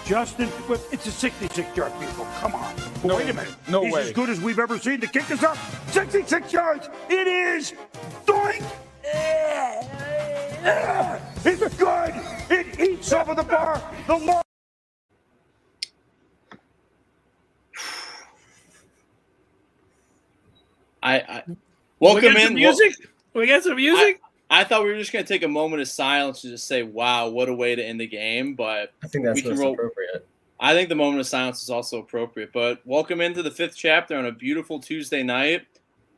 Justin, it's a 66-yard field goal. Come on. No, wait a minute. No He's way. as good as we've ever seen. The kick is up. 66 yards. It is. Doink. It's good. It eats over the bar. The long. I welcome in. Music? We got some music? I thought we were just going to take a moment of silence to just say, wow, what a way to end the game. But I think that's most appropriate. I think the moment of silence is also appropriate. But welcome into the fifth chapter on a beautiful Tuesday night.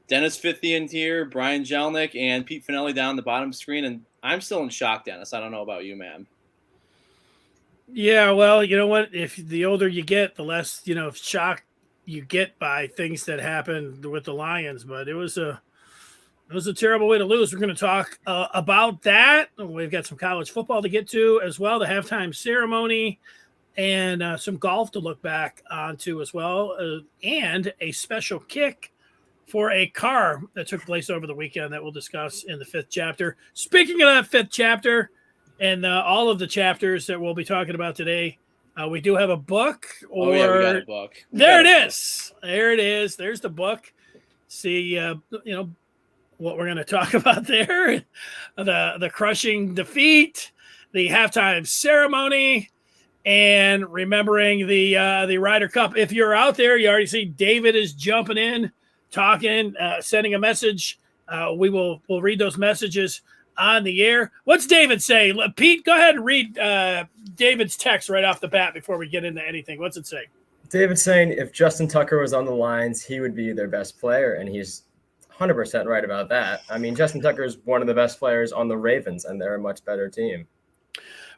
Dennis Fithian here, Brian Jelnick, and Pete Finelli down the bottom screen. And I'm still in shock, Dennis. I don't know about you, man. Yeah, well, you know what? If the older you get, the less, shock you get by things that happened with the Lions. But it was a terrible way to lose. We're going to talk about that. We've got some college football to get to as well, the halftime ceremony, and some golf to look back onto as well, and a special kick for a car that took place over the weekend that we'll discuss in the fifth chapter. Speaking of that fifth chapter and all of the chapters that we'll be talking about today, we do have a book. We got a book. There it is. There's the book. See, what we're going to talk about there, the crushing defeat, the halftime ceremony, and remembering the Ryder Cup. If you're out there, you already see David is jumping in, talking, sending a message. We'll read those messages on the air. What's David say? Pete, go ahead and read David's text right off the bat before we get into anything. What's it say? David's saying if Justin Tucker was on the Lions, he would be their best player, and he's 100% right about that. I mean, Justin Tucker is one of the best players on the Ravens, and they're a much better team.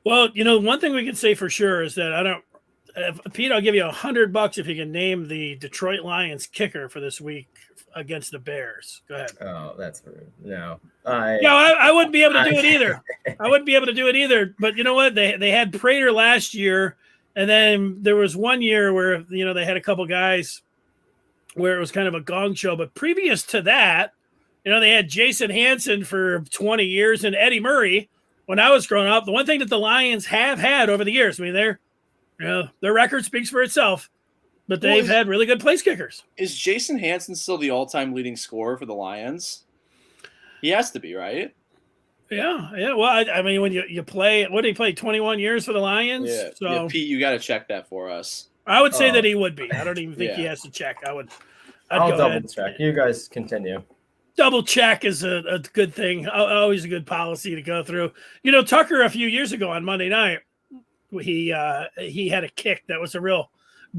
Well, one thing we can say for sure is that Pete, I'll give you $100 if you can name the Detroit Lions kicker for this week against the Bears. Go ahead. Oh, that's rude. No. I wouldn't be able to do it either. I wouldn't be able to do it either. But you know what? They had Prater last year, and then there was one year where, they had a couple guys where it was kind of a gong show. But previous to that, they had Jason Hansen for 20 years and Eddie Murray when I was growing up. The one thing that the Lions have had over the years, I mean, their record speaks for itself, but they've had really good place kickers. Is Jason Hansen still the all-time leading scorer for the Lions? He has to be, right? Yeah. Well, I mean, when you play, what did he play, 21 years for the Lions? Yeah. So Pete, you got to check that for us. I would say that he would be. I don't even think he has to check. I'll double check. You guys continue. Double check is a good thing. Always a good policy to go through. Tucker a few years ago on Monday night, he had a kick that was a real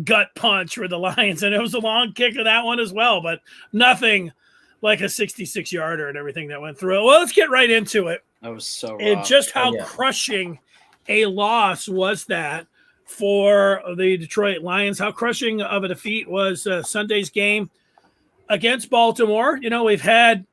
gut punch for the Lions, and it was a long kick of that one as well, but nothing like a 66-yarder and everything that went through it. Well, let's get right into it. That was so rough. And just how crushing a loss was that for the Detroit Lions. How crushing of a defeat was Sunday's game against Baltimore. We've had,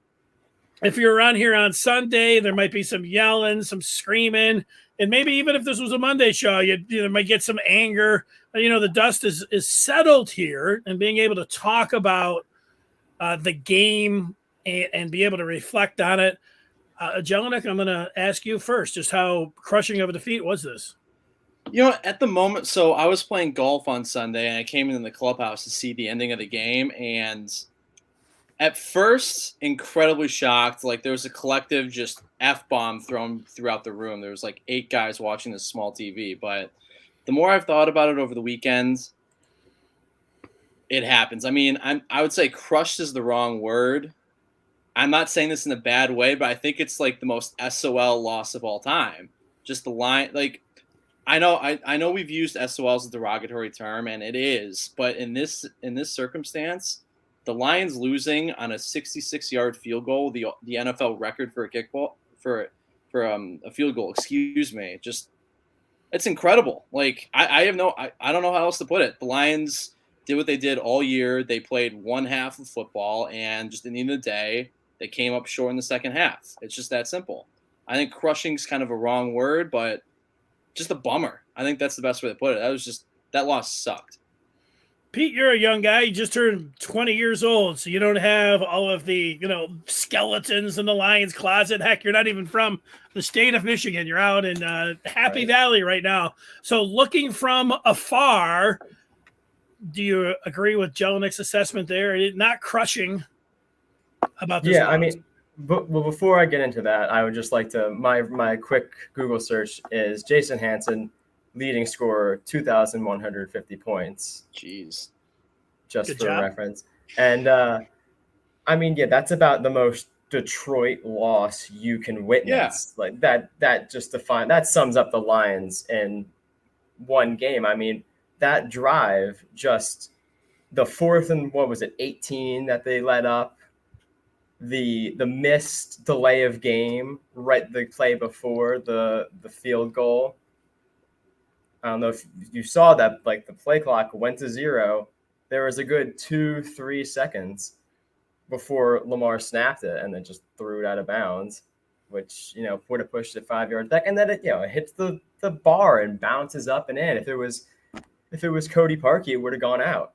if you're around here on Sunday, there might be some yelling, some screaming, and maybe even if this was a Monday show, you might get some anger. The dust is settled here, and being able to talk about the game and be able to reflect on it. Jelnick, I'm going to ask you first, just how crushing of a defeat was this? At the moment, so I was playing golf on Sunday, and I came in the clubhouse to see the ending of the game, and at first, incredibly shocked. Like, there was a collective just F-bomb thrown throughout the room. There was like 8 guys watching this small TV, but the more I've thought about it over the weekend, it happens. I mean, I would say crushed is the wrong word. I'm not saying this in a bad way, but I think it's like the most SOL loss of all time. Just the line, like, I know we've used SOL as a derogatory term, and it is, but in this circumstance, the Lions losing on a 66-yard field goal, the NFL record for a kickball for a field goal, just it's incredible. Like, I don't know how else to put it. The Lions did what they did all year. They played one half of football, and just at the end of the day, they came up short in the second half. It's just that simple. I think crushing's kind of a wrong word, but just a bummer. I think that's the best way to put it. That loss sucked. Pete, you're a young guy. You just turned 20 years old, so you don't have all of the, skeletons in the Lions closet. Heck, you're not even from the state of Michigan. You're out in Happy Valley right now. So looking from afar, do you agree with Jelinik's assessment there? Not crushing about this? Yeah, I mean, well, before I get into that, I would just like to, my quick Google search is Jason Hansen, leading scorer, 2,150 points. Jeez. Just Good for job. reference. And I mean, yeah, that's about the most Detroit loss you can witness. Yeah. Like that sums up the Lions in one game. I mean, that drive, just the fourth and 18 that they let up, the missed delay of game, right, the play before the field goal. I don't know if you saw that, like the play clock went to 0. There was a good 2-3 seconds before Lamar snapped it and then just threw it out of bounds, which, would have pushed it 5 yards back. And then it hits the bar and bounces up and in. If it was Cody Parkey, it would have gone out.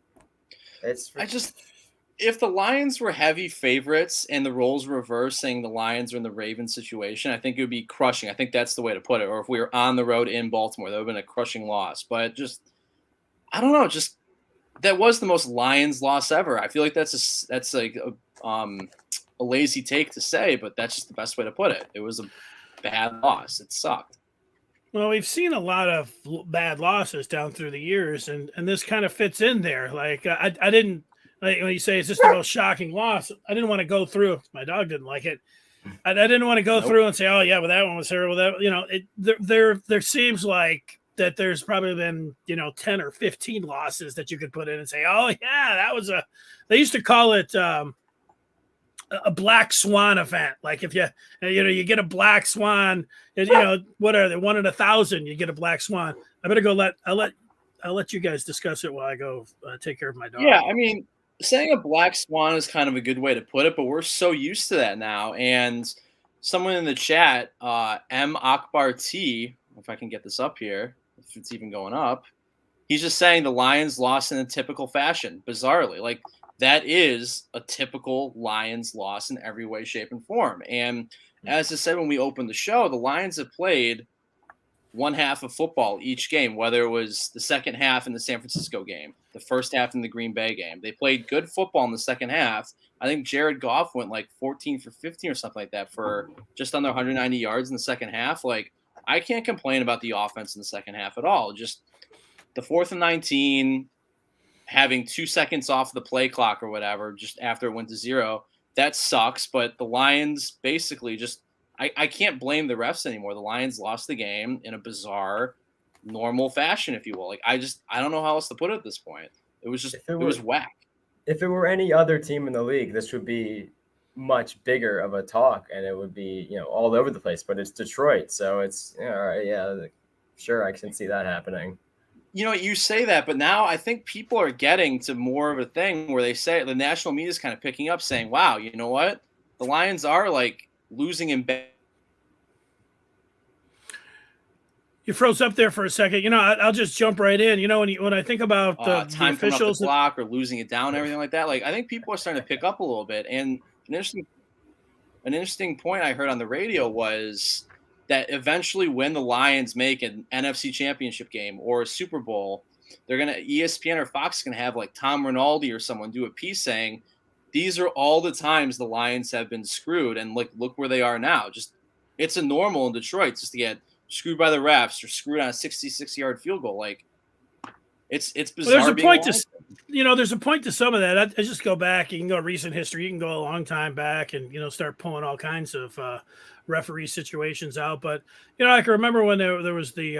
If the Lions were heavy favorites and the roles were reversed, saying the Lions are in the Ravens situation, I think it would be crushing. I think that's the way to put it. Or if we were on the road in Baltimore, that would have been a crushing loss. But I don't know. That was the most Lions loss ever. I feel like that's like a lazy take to say, but that's just the best way to put it. It was a bad loss. It sucked. Well, we've seen a lot of bad losses down through the years, and this kind of fits in there. Like I didn't. Like when you say it's just the most shocking loss, I didn't want to go through. My dog didn't like it. I didn't want to go through and say, "Oh yeah, well that one was terrible." There seems like that there's probably been 10 or 15 losses that you could put in and say, "Oh yeah, that was a." They used to call it a black swan event. Like if you get a black swan, what are they? 1 in 1,000, you get a black swan. I better go. I'll let you guys discuss it while I go take care of my dog. Yeah, I mean. Saying a black swan is kind of a good way to put it, but we're so used to that now. And someone in the chat, M. Akbar T, if I can get this up here, if it's even going up, he's just saying the Lions lost in a typical fashion, bizarrely. Like, that is a typical Lions loss in every way, shape, and form. And as I said when we opened the show, the Lions have played one half of football each game, whether it was the second half in the San Francisco game, the first half in the Green Bay game. They played good football in the second half. I think Jared Goff went like 14 for 15 or something like that for just under 190 yards in the second half. Like, I can't complain about the offense in the second half at all. Just the 4th and 19, having 2 seconds off the play clock or whatever, just after it went to 0, that sucks. But the Lions basically just, I can't blame the refs anymore. The Lions lost the game in a bizarre, normal fashion, if you will. Like, I don't know how else to put it at this point. It was just, it was whack. If it were any other team in the league, this would be much bigger of a talk, and it would be, all over the place. But it's Detroit, so it's all right. Yeah, sure, I can see that happening. You say that, but now I think people are getting to more of a thing where they say the national media is kind of picking up, saying, "Wow, you know what? The Lions are like losing in bed." You froze up there for a second. I'll just jump right in. When I think about time the officials, coming up the clock or losing it down, everything like that. Like, I think people are starting to pick up a little bit. And an interesting point I heard on the radio was that eventually, when the Lions make an NFC Championship game or a Super Bowl, they're gonna ESPN or Fox is gonna have like Tom Rinaldi or someone do a piece saying, "These are all the times the Lions have been screwed, and look where they are now." Just it's a normal in Detroit just to get screwed by the refs or screwed on a 66-yard field goal. Like, it's bizarre. Well, there's a point to some of that. I just go back. You can go recent history. You can go a long time back and start pulling all kinds of referee situations out. But I can remember when there was the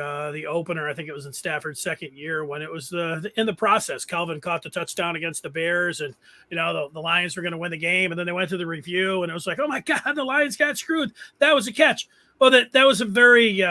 opener. I think it was in Stafford's second year when it was in the process. Calvin caught the touchdown against the Bears, and the Lions were going to win the game. And then they went to the review, and it was like, oh my God, the Lions got screwed. That was a catch. Well, that was a very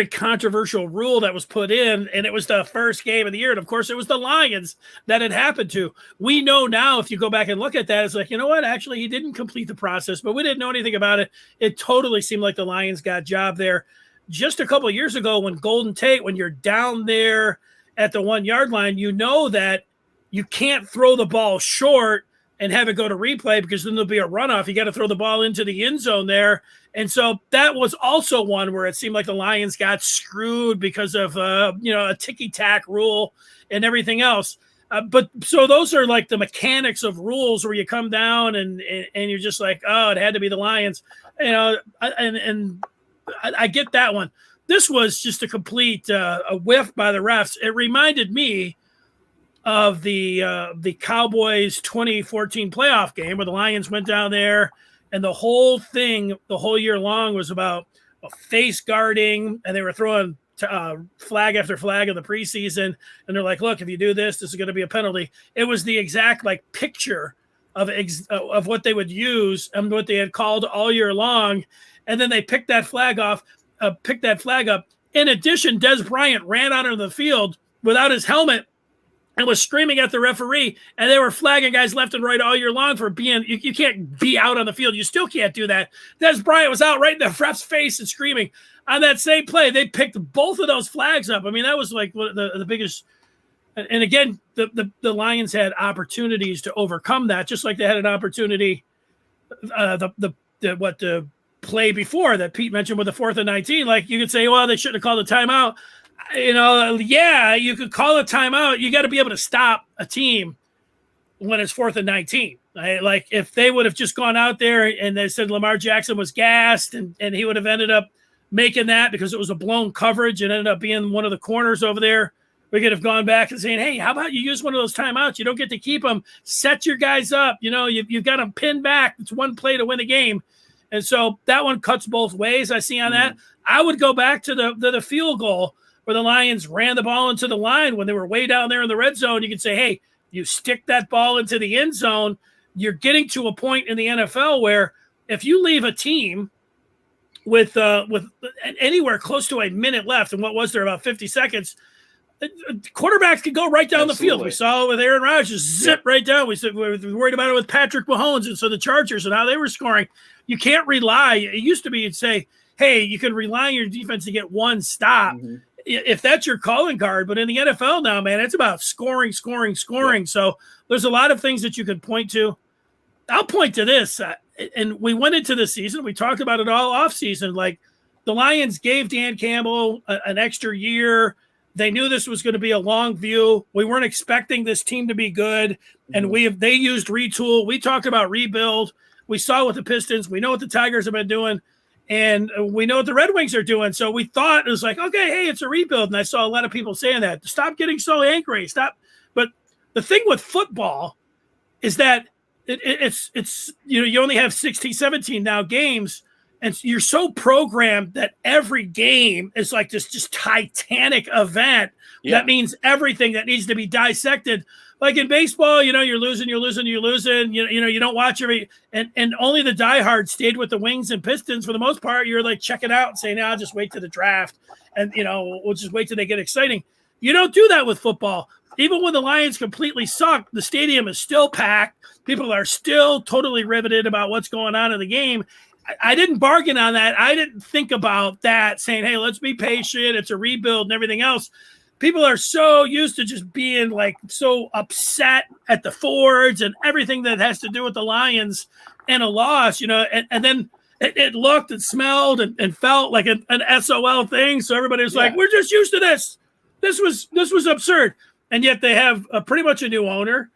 controversial rule that was put in, and it was the first game of the year. And of course, it was the Lions that it happened to. We know now, if you go back and look at that, it's like, you know what? Actually, he didn't complete the process, but we didn't know anything about it. It totally seemed like the Lions got job there. Just a couple of years ago when Golden Tate, when you're down there at the 1 yard line, you know that you can't throw the ball short and have it go to replay because then there'll be a runoff. You got to throw the ball into the end zone there. And so that was also one where it seemed like the Lions got screwed because of, a ticky-tack rule and everything else. But so those are like the mechanics of rules where you come down and you're just like, oh, it had to be the Lions. I get that one. This was just a complete a whiff by the refs. It reminded me of the Cowboys 2014 playoff game where the Lions went down there and the whole thing, the whole year long was about face guarding, and they were throwing flag after flag in the preseason. And they're like, look, if you do this is going to be a penalty. It was the exact picture of what they would use and what they had called all year long. And then they picked that flag up. In addition, Des Bryant ran out of the field without his helmet and was screaming at the referee, and they were flagging guys left and right all year long for being, you can't be out on the field. You still can't do that. Des Bryant was out right in the ref's face and screaming. On that same play, they picked both of those flags up. I mean, that was like the biggest. And again, the Lions had opportunities to overcome that, just like they had an opportunity, the play before that Pete mentioned with the 4th and 19. Like, you could say, well, they shouldn't have called a timeout. Yeah, you could call a timeout. You got to be able to stop a team when it's 4th and 19. Right? Like, if they would have just gone out there and they said Lamar Jackson was gassed and he would have ended up making that because it was a blown coverage and ended up being one of the corners over there, we could have gone back and saying, hey, how about you use one of those timeouts? You don't get to keep them. Set your guys up. You've got them pinned back. It's one play to win a game. And so that one cuts both ways. I see on that. I would go back to the field goal where the Lions ran the ball into the line when they were way down there in the red zone. You could say, hey, you stick that ball into the end zone. You're getting to a point in the NFL where if you leave a team with anywhere close to a minute left, and what was there, about 50 seconds, quarterbacks could go right down the field. We saw it with Aaron Rodgers, zip right down. We were worried about it with Patrick Mahomes, and so the Chargers and how they were scoring. You can't rely. It used to be you'd say, hey, you can rely on your defense to get one stop. If that's your calling card. But in the NFL now, man, it's about scoring. Yeah. So there's a lot of things that you could point to. I'll point to this. And we went into the season. We talked about it all off season. Like, the Lions gave Dan Campbell an extra year. They knew this was going to be a long view. We weren't expecting this team to be good. And they used retool. We talked about rebuild. We saw what the Pistons. We know what the Tigers have been doing. And we know what the Red Wings are doing. So we thought it was like, okay, hey, it's a rebuild. And I saw a lot of people saying that. Stop getting so angry. Stop. But the thing with football is that it's you only have 16, 17 now games. And you're so programmed that every game is like this just titanic event. That means everything that needs to be dissected. Like in baseball, you're losing. You don't watch and only the diehards stayed with the Wings and Pistons for the most part. You're like checking out and saying, I'll just wait to the draft. And, we'll just wait till they get exciting. You don't do that with football. Even when the Lions completely suck, the stadium is still packed. People are still totally riveted about what's going on in the game. I didn't bargain on that. I didn't think about that, saying, hey, let's be patient. It's a rebuild and everything else. People are so used to just being like so upset at the Fords and everything that has to do with the Lions and a loss, and then it looked and smelled and felt like an SOL thing. So everybody was like, we're just used to this. This was absurd. And yet they have pretty much a new owner.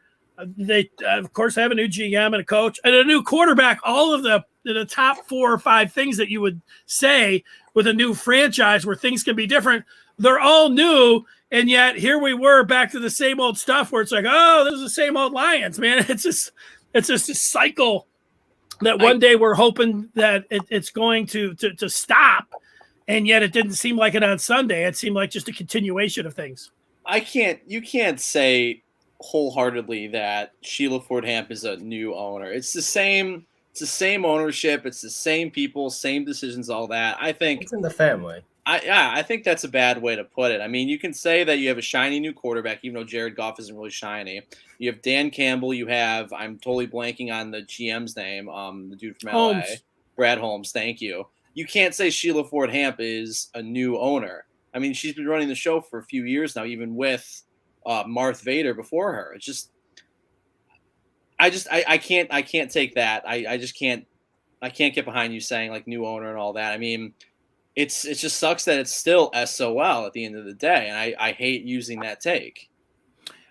They, of course, have a new GM and a coach and a new quarterback. All of the top 4 or 5 things that you would say with a new franchise where things can be different, they're all new. And yet here we were back to the same old stuff where it's like, oh, this is the same old Lions, man. It's just a cycle that one day we're hoping that it's going to stop. And yet it didn't seem like it on Sunday. It seemed like just a continuation of things. You can't say wholeheartedly that Shelia Ford Hamp is a new owner. It's the same ownership. It's the same people, same decisions, all that. I think it's in the family. I think that's a bad way to put it. I mean, you can say that you have a shiny new quarterback, even though Jared Goff isn't really shiny. You have Dan Campbell. You have, I'm totally blanking on the GM's name, the dude from LA. Brad Holmes, thank you. You can't say Shelia Ford Hamp is a new owner. I mean, she's been running the show for a few years now, even with Marth Vader before her. It's just, I can't take that. I just can't get behind you saying like new owner and all that. I mean, it just sucks that it's still SOL at the end of the day, and I hate using that take.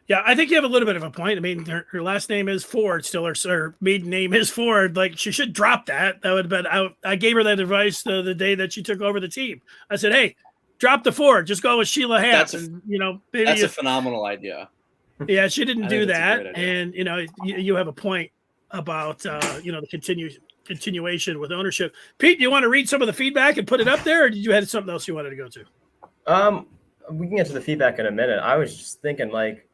Yeah, I think you have a little bit of a point. I mean, her last name is Ford, still her maiden name is Ford. Like, she should drop that. That would have been. I gave her that advice the day that she took over the team. I said, hey, drop the Ford. Just go with Shelia Hamp. And, maybe that's a phenomenal idea. Yeah, she didn't do that. And, you have a point about, the continuation with ownership. Pete, do you want to read some of the feedback and put it up there, or did you have something else you wanted to go to? We can get to the feedback in a minute. I was just thinking, like,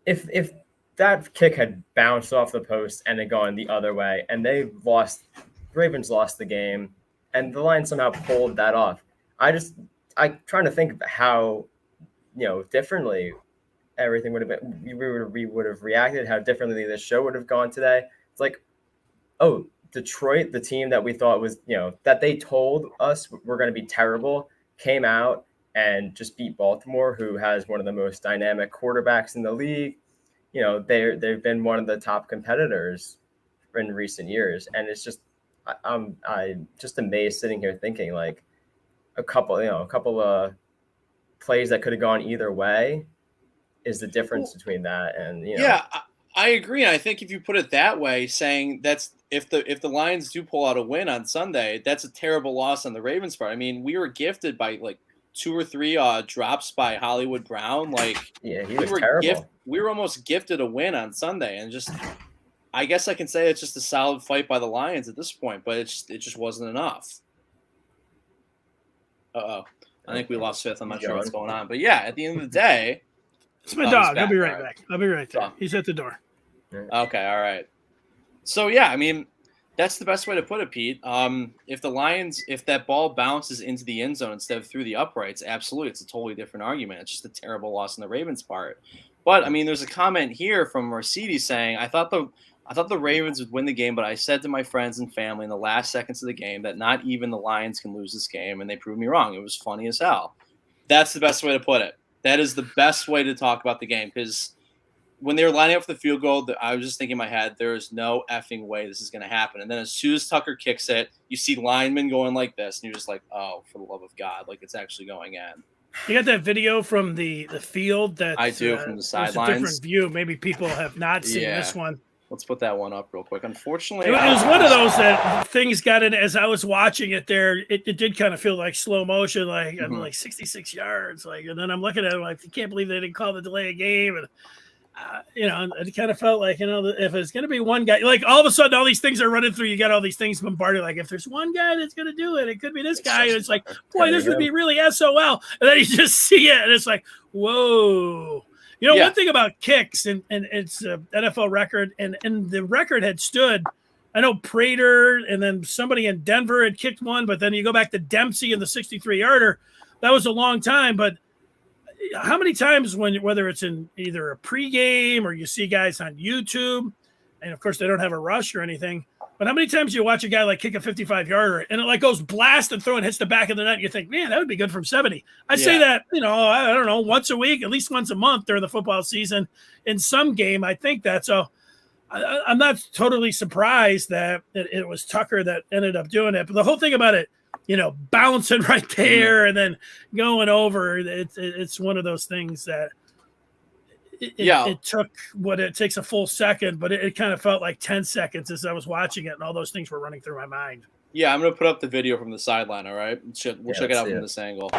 if that kick had bounced off the post and had gone the other way, and the Ravens lost the game, and the Lions somehow pulled that off, I'm trying to think of how, differently everything would have been. We would have reacted, how differently this show would have gone today. It's like, oh, Detroit, the team that we thought was, that they told us were going to be terrible, came out and just beat Baltimore, who has one of the most dynamic quarterbacks in the league. They've been one of the top competitors in recent years. And it's just, I'm just amazed sitting here thinking, like, a couple of plays that could have gone either way is the difference between that and, Yeah, I agree. I think if you put it that way, saying that's if the Lions do pull out a win on Sunday, that's a terrible loss on the Ravens part. I mean, we were gifted by like 2 or 3 drops by Hollywood Brown. Like, yeah, he was terrible. We were almost gifted a win on Sunday, and just, I guess I can say it's just a solid fight by the Lions at this point, but it just wasn't enough. I think we lost Fifth. I'm not sure what's going on, but yeah, at the end of the day, it's my dog. I'll be right back. I'll be right there. He's at the door. Okay, all right. So yeah, I mean, that's the best way to put it, Pete. If that ball bounces into the end zone instead of through the uprights, absolutely, it's a totally different argument. It's just a terrible loss on the Ravens' part. But I mean, there's a comment here from Mercedes saying, I thought the Ravens would win the game, but I said to my friends and family in the last seconds of the game that not even the Lions can lose this game, and they proved me wrong. It was funny as hell. That's the best way to put it. That is the best way to talk about the game, because when they were lining up for the field goal, I was just thinking in my head, there is no effing way this is going to happen. And then as soon as Tucker kicks it, you see linemen going like this, and you're just like, oh, for the love of God, like, it's actually going in. You got that video from the field that I do from the sidelines. A different view. Maybe people have not seen this one. Let's put that one up real quick. Unfortunately, it was one of those that things got in as I was watching it there. It did kind of feel like slow motion, like I'm like 66 yards, like, and then I'm looking at it like, I can't believe they didn't call the delay of game, and it kind of felt like, if it's going to be one guy, like all of a sudden all these things are running through, you got all these things bombarded. Like, if there's one guy that's going to do it, it could be this guy. And it's like, boy, this would be really SOL. And then you just see it, and it's like, whoa. One thing about kicks, and it's an NFL record, and the record had stood. I know Prater and then somebody in Denver had kicked one, but then you go back to Dempsey in the 63-yarder. That was a long time, but how many times whether it's in either a pregame or you see guys on YouTube, and of course they don't have a rush or anything, but how many times you watch a guy like kick a 55-yarder and it like goes blast and throw and hits the back of the net, and you think, man, that would be good from 70. I say that, I don't know, once a week, at least once a month during the football season in some game. I think that. So I'm not totally surprised that it was Tucker that ended up doing it. But the whole thing about it, bouncing right there and then going over, it's one of those things that it took it takes a full second, but it kind of felt like 10 seconds as I was watching it, and all those things were running through my mind. Yeah, I'm going to put up the video from the sideline, all right? We'll check it out from this angle.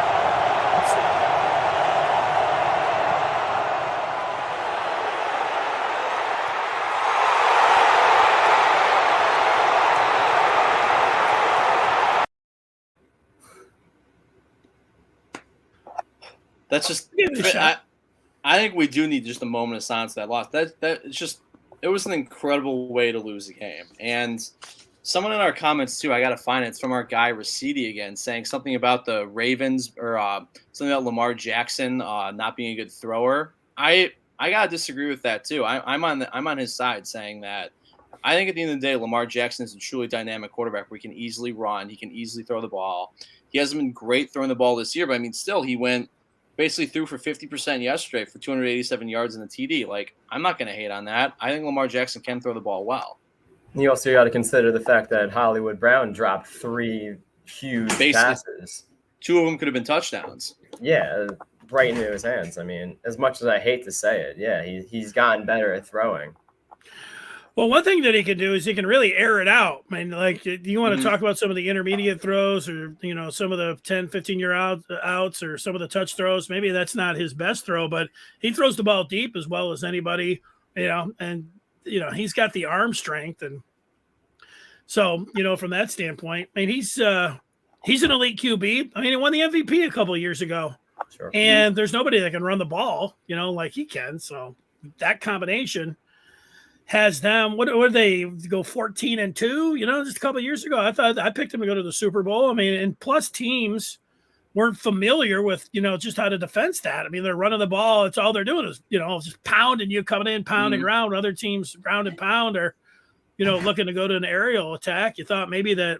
That's just I think we do need just a moment of silence for that loss. It was an incredible way to lose a game. And someone in our comments too, I gotta find it. It's from our guy Rasidi again, saying something about the Ravens or something about Lamar Jackson not being a good thrower. I gotta disagree with that too. I'm on his side, saying that I think at the end of the day, Lamar Jackson is a truly dynamic quarterback where he can easily run, he can easily throw the ball. he hasn't been great throwing the ball this year, but I mean, still, he went basically threw for 50% yesterday for 287 yards in the TD. Like, I'm not going to hate on that. I think Lamar Jackson can throw the ball well. You also got to consider the fact that Hollywood Brown dropped 3 huge passes. 2 of them could have been touchdowns. Yeah, right into his hands. I mean, as much as I hate to say it, yeah, he's gotten better at throwing. Well, one thing that he can do is he can really air it out. I mean, like, you want to talk about some of the intermediate throws or, some of the 10, 15-year outs or some of the touch throws. Maybe that's not his best throw, but he throws the ball deep as well as anybody, and, he's got the arm strength. And so, from that standpoint, I mean, he's an elite QB. I mean, he won the MVP a couple of years ago. Sure. And there's nobody that can run the ball, like he can. So that combination has them. What did they go 14-2? Just a couple of years ago, I thought I picked them to go to the Super Bowl. I mean, and plus teams weren't familiar with just how to defense that. I mean, they're running the ball. It's all they're doing is just pounding you, coming in, pounding ground. Other teams ground and pound are looking to go to an aerial attack. You thought maybe that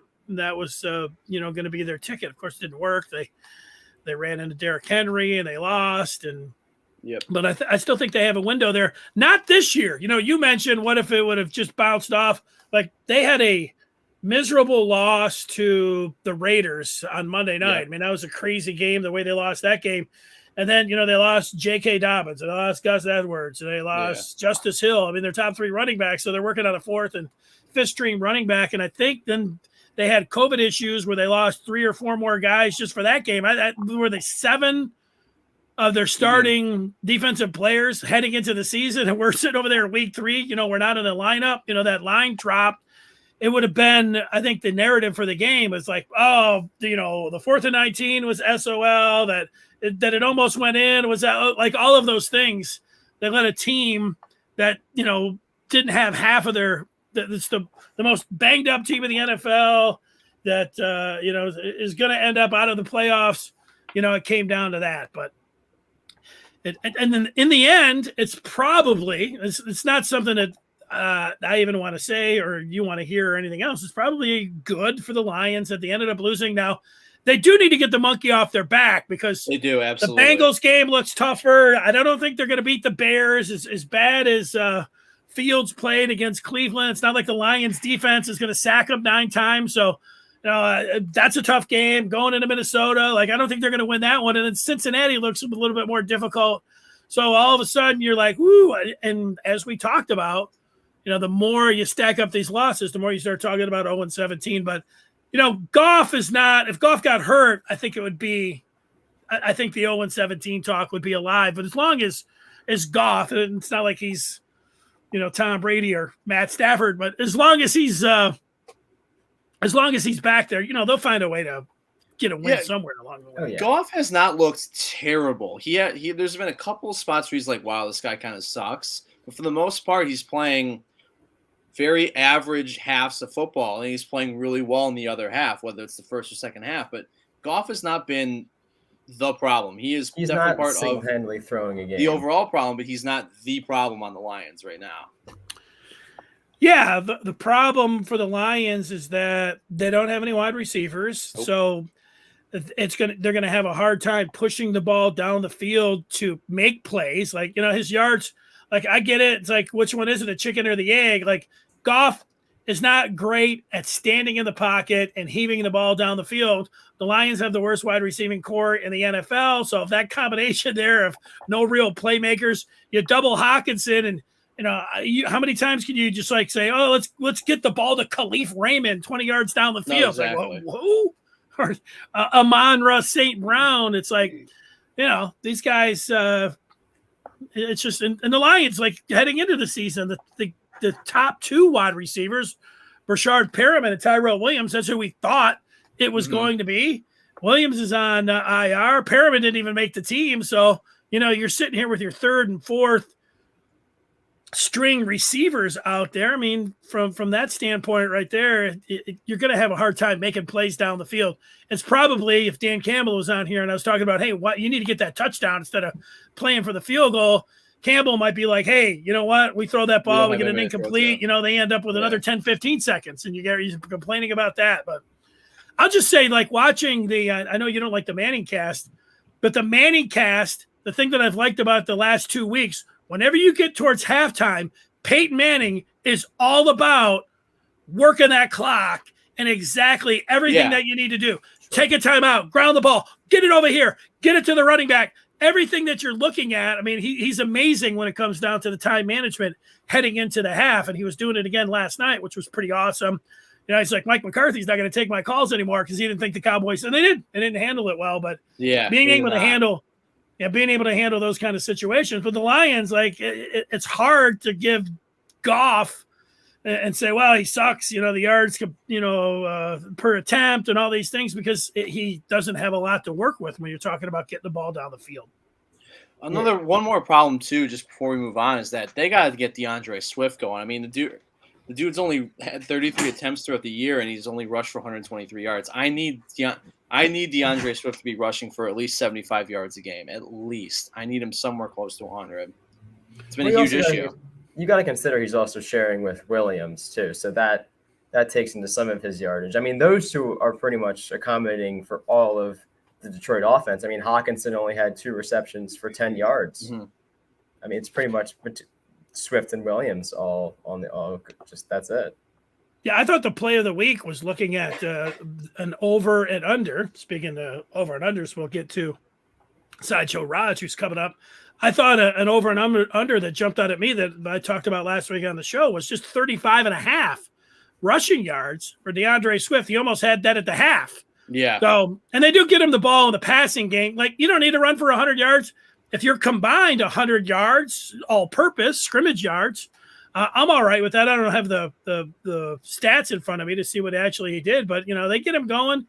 was going to be their ticket. Of course, it didn't work. They ran into Derrick Henry and they lost. And yep. But I still think they have a window there. Not this year. You mentioned what if it would have just bounced off. Like, they had a miserable loss to the Raiders on Monday night. Yeah. I mean, that was a crazy game, the way they lost that game. And then, they lost J.K. Dobbins, and they lost Gus Edwards, and they lost Justice Hill. I mean, they're top 3 running backs, so they're working on a 4th and 5th string running back. And I think then they had COVID issues where they lost 3 or 4 more guys just for that game. Were they 7 of their starting defensive players heading into the season, and we're sitting over there in week 3, we're not in the lineup, that line dropped. It would have been, I think the narrative for the game was like, the 4th and 19 was SOL, that it almost went in, was that, like, all of those things that let a team that, didn't have half of it's the most banged up team in the NFL that, is going to end up out of the playoffs. It came down to that, but and then in the end, it's not something that I even want to say or you want to hear or anything else. It's probably good for the Lions that they ended up losing. Now, they do need to get the monkey off their back because they do, absolutely. The Bengals game looks tougher. I don't think they're going to beat the Bears as bad as Fields played against Cleveland. It's not like the Lions defense is going to sack them 9 times. So, that's a tough game going into Minnesota. Like, I don't think they're going to win that one. And then Cincinnati looks a little bit more difficult. So all of a sudden you're like, woo. And as we talked about, the more you stack up these losses, the more you start talking about 0-17. But, Goff is not – if Goff got hurt, I think it would be – I think the 0-17 talk would be alive. But as long as Goff, and it's not like he's, Tom Brady or Matt Stafford, but as long as he's back there, they'll find a way to get a win somewhere along the way. Oh, yeah. Goff has not looked terrible. There's been a couple of spots where he's like, wow, this guy kind of sucks. But for the most part, he's playing very average halves of football, and he's playing really well in the other half, whether it's the first or second half. But Goff has not been the problem. He's definitely not part single-handedly throwing a game. The overall problem, but he's not the problem on the Lions right now. Yeah, the problem for the Lions is that they don't have any wide receivers, so they're gonna have a hard time pushing the ball down the field to make plays. Like, his yards, like, I get it. It's like, which one is it, the chicken or the egg? Like, Goff is not great at standing in the pocket and heaving the ball down the field. The Lions have the worst wide receiving core in the NFL, so if that combination there of no real playmakers, you double Hawkinson and how many times can you just like say, oh, let's get the ball to Khalif Raymond 20 yards down the field? No, exactly. Like, who? Or Amon-Ra St. Brown. It's like, these guys, it's just, and the Lions, like, heading into the season, the top 2 wide receivers, Rashard Perriman and Tyrell Williams, that's who we thought it was going to be. Williams is on IR. Perriman didn't even make the team. So, you're sitting here with your 3rd and 4th string receivers out there. I mean, from that standpoint right there, you're going to have a hard time making plays down the field. It's probably, if Dan Campbell was on here and I was talking about, hey, what, you need to get that touchdown instead of playing for the field goal, Campbell might be like, hey, you know what? We throw that ball, we get an incomplete, they end up with another 10, 15 seconds, and you're complaining about that. But I'll just say, like, watching the I know you don't like the Manning cast, but the Manning cast, the thing that I've liked about the last 2 weeks, whenever you get towards halftime, Peyton Manning is all about working that clock and exactly everything that you need to do. Sure. Take a timeout, ground the ball, get it over here, get it to the running back. Everything that you're looking at, I mean, he's amazing when it comes down to the time management heading into the half, and he was doing it again last night, which was pretty awesome. You know, he's like, Mike McCarthy's not going to take my calls anymore because he didn't think the Cowboys, and they didn't handle it well. But being able to handle those kind of situations. But the Lions, like, it's hard to give Goff and say, well, he sucks, you know, the yards, per attempt and all these things, because he doesn't have a lot to work with when you're talking about getting the ball down the field. One more problem too, just before we move on, is that they got to get Deandre Swift going. I mean, the dude's only had 33 attempts throughout the year, and he's only rushed for 123 yards. I need Deandre Swift to be rushing for at least 75 yards a game, at least. I need him somewhere close to 100. It's been a huge issue. You got to consider he's also sharing with Williams too, so that takes into some of his yardage. I mean, those two are pretty much accommodating for all of the Detroit offense. I mean, Hawkinson only had 2 receptions for 10 yards. Mm-hmm. I mean, it's pretty much Swift and Williams all just that's it. Yeah, I thought the play of the week was looking at an over and under. Speaking of over and unders, we'll get to Sideshow Raj, who's coming up. I thought an over and under that jumped out at me that I talked about last week on the show was just 35.5 rushing yards for Deandre Swift. He almost had that at the half. Yeah. So, and they do get him the ball in the passing game. Like, you don't need to run for 100 yards. If you're combined 100 yards, all-purpose, scrimmage yards, I'm all right with that. I don't have the stats in front of me to see what actually he did, but, you know, they get him going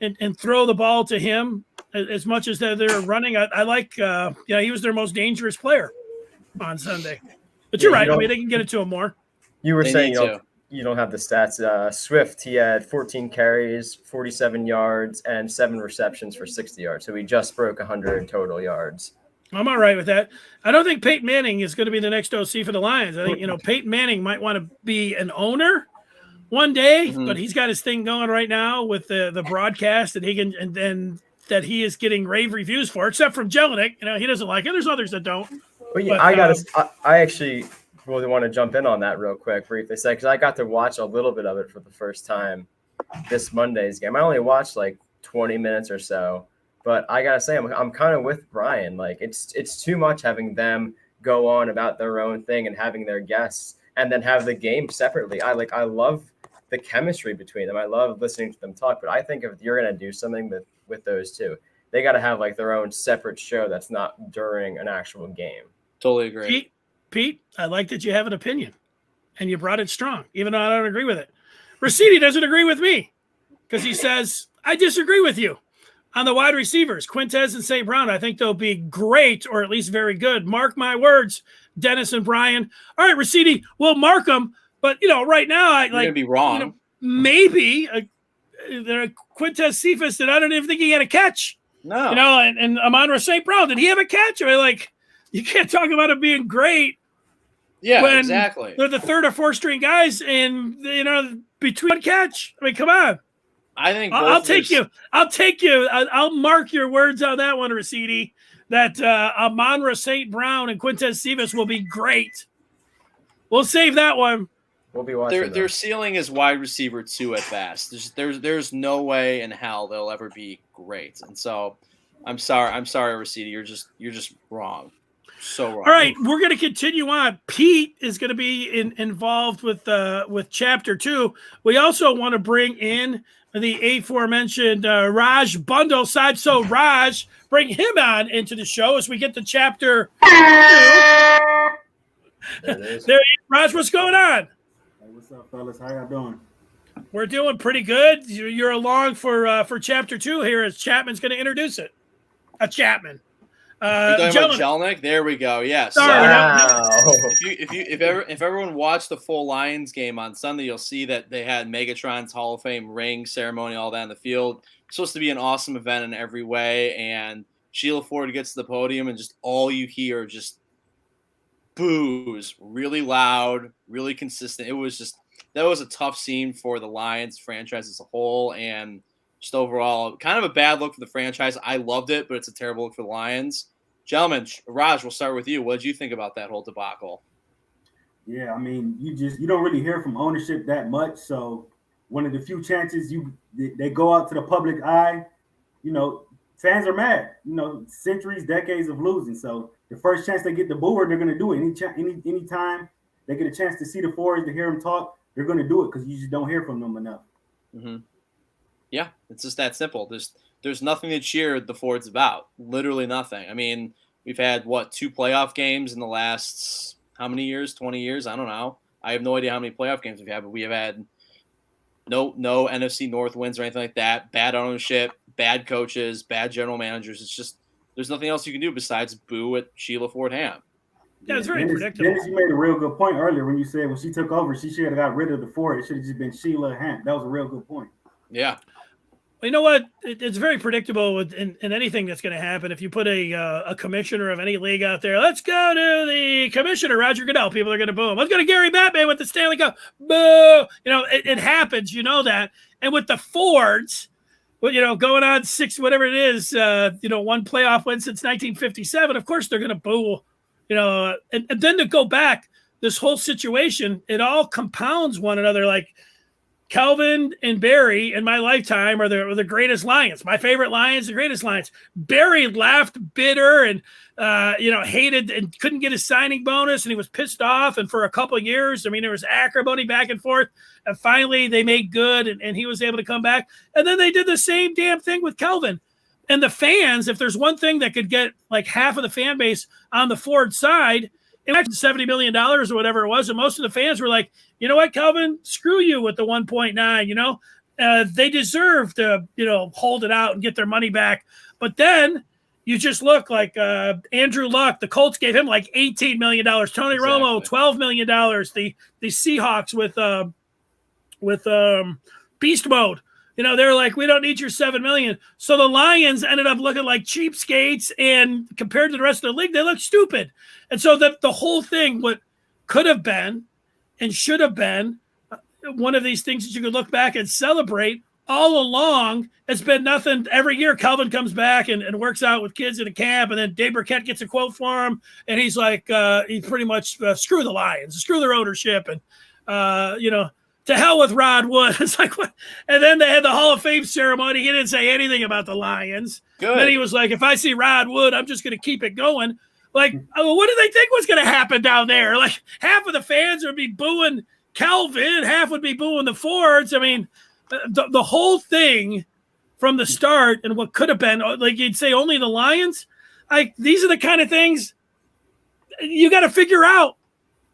and throw the ball to him as much as they're running. I like, he was their most dangerous player on Sunday. But you're right. I mean, they can get it to him more. You were saying you don't have the stats. Swift, he had 14 carries, 47 yards, and 7 receptions for 60 yards. So he just broke 100 total yards. I'm all right with that. I don't think Peyton Manning is going to be the next OC for the Lions. I think, Peyton Manning might want to be an owner one day, but he's got his thing going right now with the broadcast that he can, and then that he is getting rave reviews for, except from Jelinek. You know, he doesn't like it. There's others that don't. Well, yeah, I actually really want to jump in on that real quick, briefly, because I got to watch a little bit of it for the first time this Monday's game. I only watched like 20 minutes or so, but I gotta say, I'm kind of with Brian. Like, it's too much having them go on about their own thing and having their guests, and then have the game separately. I love the chemistry between them. I love listening to them talk, but I think if you're gonna do something with those two, they got to have like their own separate show that's not during an actual game. Totally agree. Pete, I like that you have an opinion, and you brought it strong, even though I don't agree with it. Raciti doesn't agree with me because he says, I disagree with you on the wide receivers, Quintez and St. Brown. I think they'll be great, or at least very good. Mark my words, Dennis and Brian. All right, Raciti, we'll mark them. But, right now, You're going to be wrong. Maybe Quintez Cephas, that I don't even think he had a catch. No. And Amon-Ra St. Brown, did he have a catch? I mean, you can't talk about him being great. Yeah, when exactly. They're the third or fourth string guys, and between one catch. I mean, come on. I think I'll take you. I'll mark your words on that one, Raciti. That Amon-Ra St. Brown and Quintez Cephas will be great. We'll save that one. We'll be watching. Their ceiling is wide receiver 2 at best. There's no way in hell they'll ever be great. And so, I'm sorry, Raciti. You're just wrong. So wrong. All right, we're going to continue on. Pete is going to be involved with Chapter 2. We also want to bring in the aforementioned Raj Bundle side. So Raj, bring him on into the show as we get to Chapter 2. There he is. Raj, what's going on? Hey, what's up, fellas? How y'all doing? We're doing pretty good. You're along for Chapter 2 here as Chapman's going to introduce it. Chapman. You're talking about Jelinek? There we go. Yes. Sorry. Wow. If everyone watched the full Lions game on Sunday, you'll see that they had Megatron's Hall of Fame ring ceremony, all that on the field. It's supposed to be an awesome event in every way, and Shelia Ford gets to the podium, and just all you hear just boos, really loud, really consistent. That was a tough scene for the Lions franchise as a whole, and Just overall, kind of a bad look for the franchise. I loved it, but it's a terrible look for the Lions. Gentlemen, Raj, we'll start with you. What did you think about that whole debacle? Yeah, I mean, you don't really hear from ownership that much. So one of the few chances they go out to the public eye, fans are mad. Centuries, decades of losing. So the first chance they get the booer, they're going to do it. Anytime they get a chance to see the Fords, to hear them talk, they're going to do it because you just don't hear from them enough. Mm-hmm. Yeah, it's just that simple. There's nothing to cheer the Fords about. Literally nothing. I mean, we've had, 2 playoff games in the last, how many years? 20 years? I don't know. I have no idea how many playoff games we've had, but we have had no NFC North wins or anything like that. Bad ownership, bad coaches, bad general managers. It's just there's nothing else you can do besides boo at Shelia Ford Hamp. Yeah, it's very predictable. Dennis, you made a real good point earlier when you said when she took over, she should have got rid of the Ford. It should have just been Shelia Hamp. That was a real good point. Yeah. You know what? It's very predictable in anything that's going to happen. If you put a commissioner of any league out there, let's go to the commissioner, Roger Goodell, people are going to boo him. Let's go to Gary Batman with the Stanley Cup. Boo! It happens. You know that. And with the Fords, going on 6, whatever it is, 1 playoff win since 1957, of course they're going to boo, and then to go back, this whole situation, it all compounds one another. Like, Calvin and Barry in my lifetime are the greatest Lions. My favorite Lions, the greatest Lions. Barry laughed bitter and, hated and couldn't get his signing bonus, and he was pissed off. And for a couple of years, I mean, there was acrimony back and forth. And finally, they made good, and he was able to come back. And then they did the same damn thing with Calvin. And the fans, if there's one thing that could get like half of the fan base on the Ford side, it was $70 million or whatever it was. And most of the fans were like, you know what, Calvin, screw you with the 1.9, they deserve to, hold it out and get their money back. But then you just look like Andrew Luck, the Colts gave him like $18 million. Tony Romo, $12 million. The Seahawks with beast mode. They're like, we don't need your $7 million. So the Lions ended up looking like cheapskates, and compared to the rest of the league, they look stupid. And so the whole thing, what could have been and should have been one of these things that you could look back and celebrate all along, it's been nothing. Every year, Calvin comes back and works out with kids in a camp, and then Dave Burkett gets a quote for him, and he's like, he pretty much screw the Lions, screw their ownership, and, to hell with Rod Wood. It's like, what? And then they had the Hall of Fame ceremony. He didn't say anything about the Lions. Good. Then he was like, if I see Rod Wood, I'm just going to keep it going. Like, what did they think was going to happen down there? Like, half of the fans would be booing Calvin, half would be booing the Fords. I mean, the whole thing from the start and what could have been, like you'd say only the Lions, these are the kind of things you got to figure out.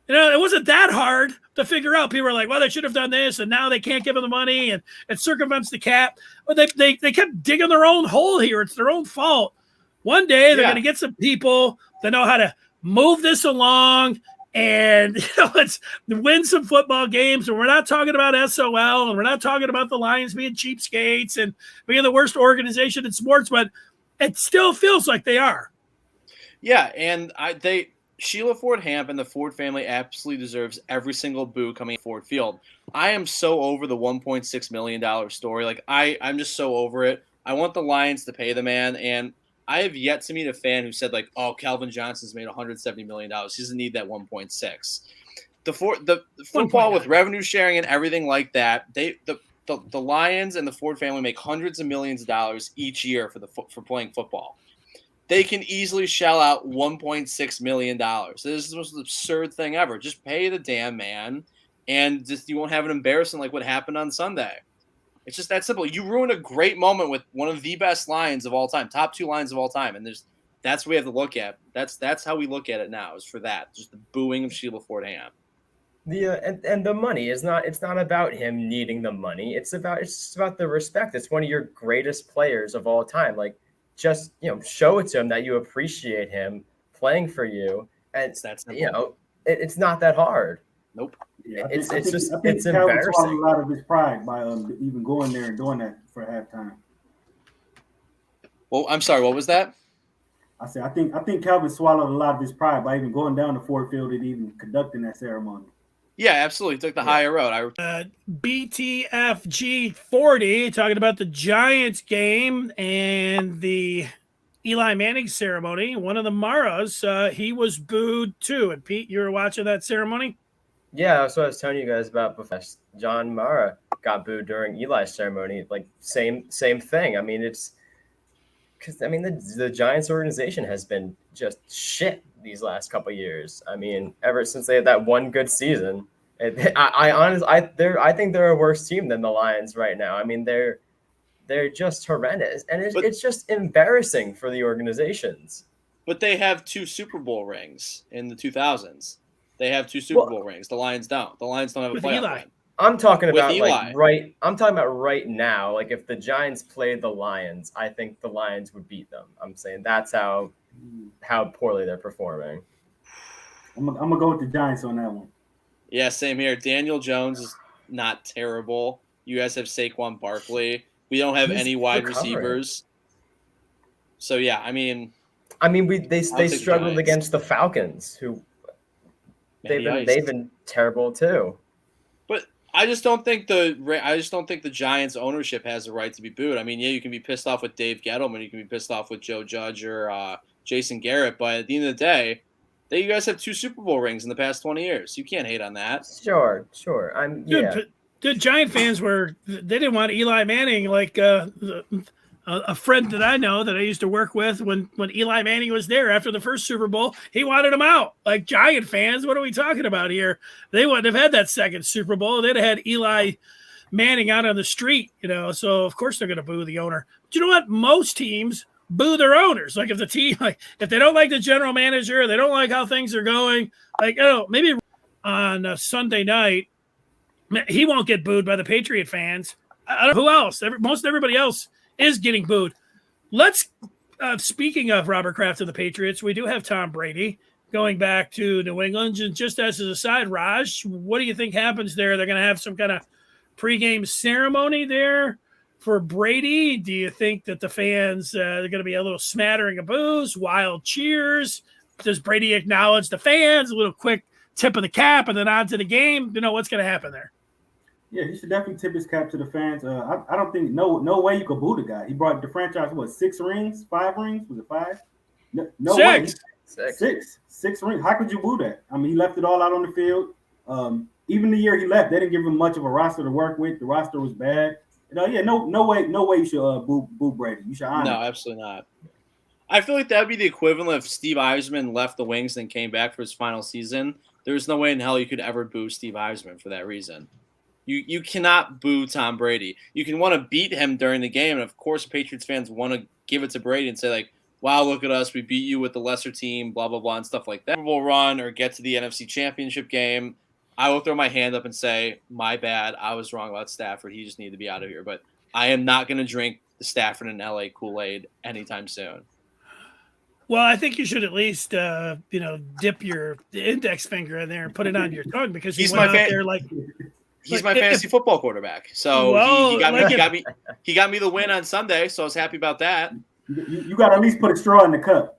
It wasn't that hard to figure out. People were like, well, they should have done this, and now they can't give them the money, and it circumvents the cap. But they kept digging their own hole here. It's their own fault. One day they're going to get some people that know how to move this along and let's win some football games. And we're not talking about SOL, and we're not talking about the Lions being cheapskates and being the worst organization in sports, but it still feels like they are. Yeah, and Shelia Ford Hamp and the Ford family absolutely deserves every single boo coming at Ford Field. I am so over the $1.6 million story. Like, I'm just so over it. I want the Lions to pay the man, and I have yet to meet a fan who said, like, oh, Calvin Johnson's made $170 million. He doesn't need that 1.6. The football with revenue sharing and everything like that, the Lions and the Ford family make hundreds of millions of dollars each year for playing football. They can easily shell out $1.6 million. This is the most absurd thing ever. Just pay the damn man, and just you won't have an embarrassment like what happened on Sunday. It's just that simple. You ruined a great moment with one of the best Lions of all time, top 2 Lions of all time, and that's what we have to look at. That's how we look at it now. Is for that, just the booing of Shelia Ford Hamp. And the money is not. It's not about him needing the money. It's just about the respect. It's one of your greatest players of all time. Like, just show it to him that you appreciate him playing for you, and it's not that hard. Nope. Yeah, it's embarrassing. A lot of his pride by even going there and doing that for halftime. Well, I'm sorry. What was that? I said I think Calvin swallowed a lot of his pride by even going down to Ford Field and even conducting that ceremony. Yeah, absolutely. Took the higher road. BTFG 40, talking about the Giants game and the Eli Manning ceremony. One of the Maras, he was booed too. And Pete, you were watching that ceremony? Yeah, that's what I was telling you guys about before. John Mara got booed during Eli's ceremony. Like same thing. I mean, it's because I mean the Giants organization has been just shit these last couple of years. I mean, ever since they had that one good season, I think they're a worse team than the Lions right now. I mean, they're just horrendous, and it's just embarrassing for the organizations. But they have 2 Super Bowl rings in the 2000s. They have 2 Super Bowl rings. The Lions don't. The Lions don't have a playoff ring. I'm talking about I'm talking about right now. Like if the Giants played the Lions, I think the Lions would beat them. I'm saying that's how poorly they're performing. I'm gonna go with the Giants on that one. Yeah, same here. Daniel Jones is not terrible. You guys have Saquon Barkley. We don't have any wide receivers. So yeah, I mean they struggled against the Falcons, who they've been terrible too. But I just don't think the Giants ownership has the right to be booed. I mean, yeah, you can be pissed off with Dave Gettleman, you can be pissed off with Joe Judge or Jason Garrett, but at the end of the day, you guys have 2 Super Bowl rings in the past 20 years. You can't hate on that. Sure. The Giant fans they didn't want Eli Manning like a friend that I know that I used to work with when Eli Manning was there after the first Super Bowl, he wanted him out. Like Giant fans, what are we talking about here? They wouldn't have had that second Super Bowl. They'd have had Eli Manning out on the street, so of course they're going to boo the owner. But you know what? Most teams boo their owners. Like if the team, if they don't like the general manager, they don't like how things are going, maybe on Sunday night, he won't get booed by the Patriot fans. I don't know who else. Most everybody else is getting booed. Let's, speaking of Robert Kraft and the Patriots, we do have Tom Brady going back to New England. And just as an aside, Raj, what do you think happens there? They're going to have some kind of pregame ceremony there for Brady. Do you think that the fans are going to be a little smattering of boos, wild cheers? Does Brady acknowledge the fans? A little quick tip of the cap and then on to the game? What's going to happen there? Yeah, he should definitely tip his cap to the fans. I don't think no way you could boo the guy. He brought the franchise 6 rings, 5 rings? Was it 5? No 6. Way. 6 rings. How could you boo that? I mean, he left it all out on the field. Even the year he left, they didn't give him much of a roster to work with. The roster was bad. No way you should boo Brady. You should honor. No, absolutely not. I feel like that would be the equivalent if Steve Eisman left the Wings and came back for his final season. There's no way in hell you could ever boo Steve Eisman for that reason. You cannot boo Tom Brady. You can want to beat him during the game, and of course Patriots fans want to give it to Brady and say like, wow, look at us, we beat you with the lesser team, blah, blah, blah, and stuff like that. We'll run or get to the NFC Championship game. I will throw my hand up and say, my bad, I was wrong about Stafford. He just needed to be out of here. But I am not going to drink the Stafford and LA Kool-Aid anytime soon. Well, I think you should at least, dip your index finger in there and put it on your tongue because he's my fantasy football quarterback. So he got me the win on Sunday, so I was happy about that. You got to at least put a straw in the cup.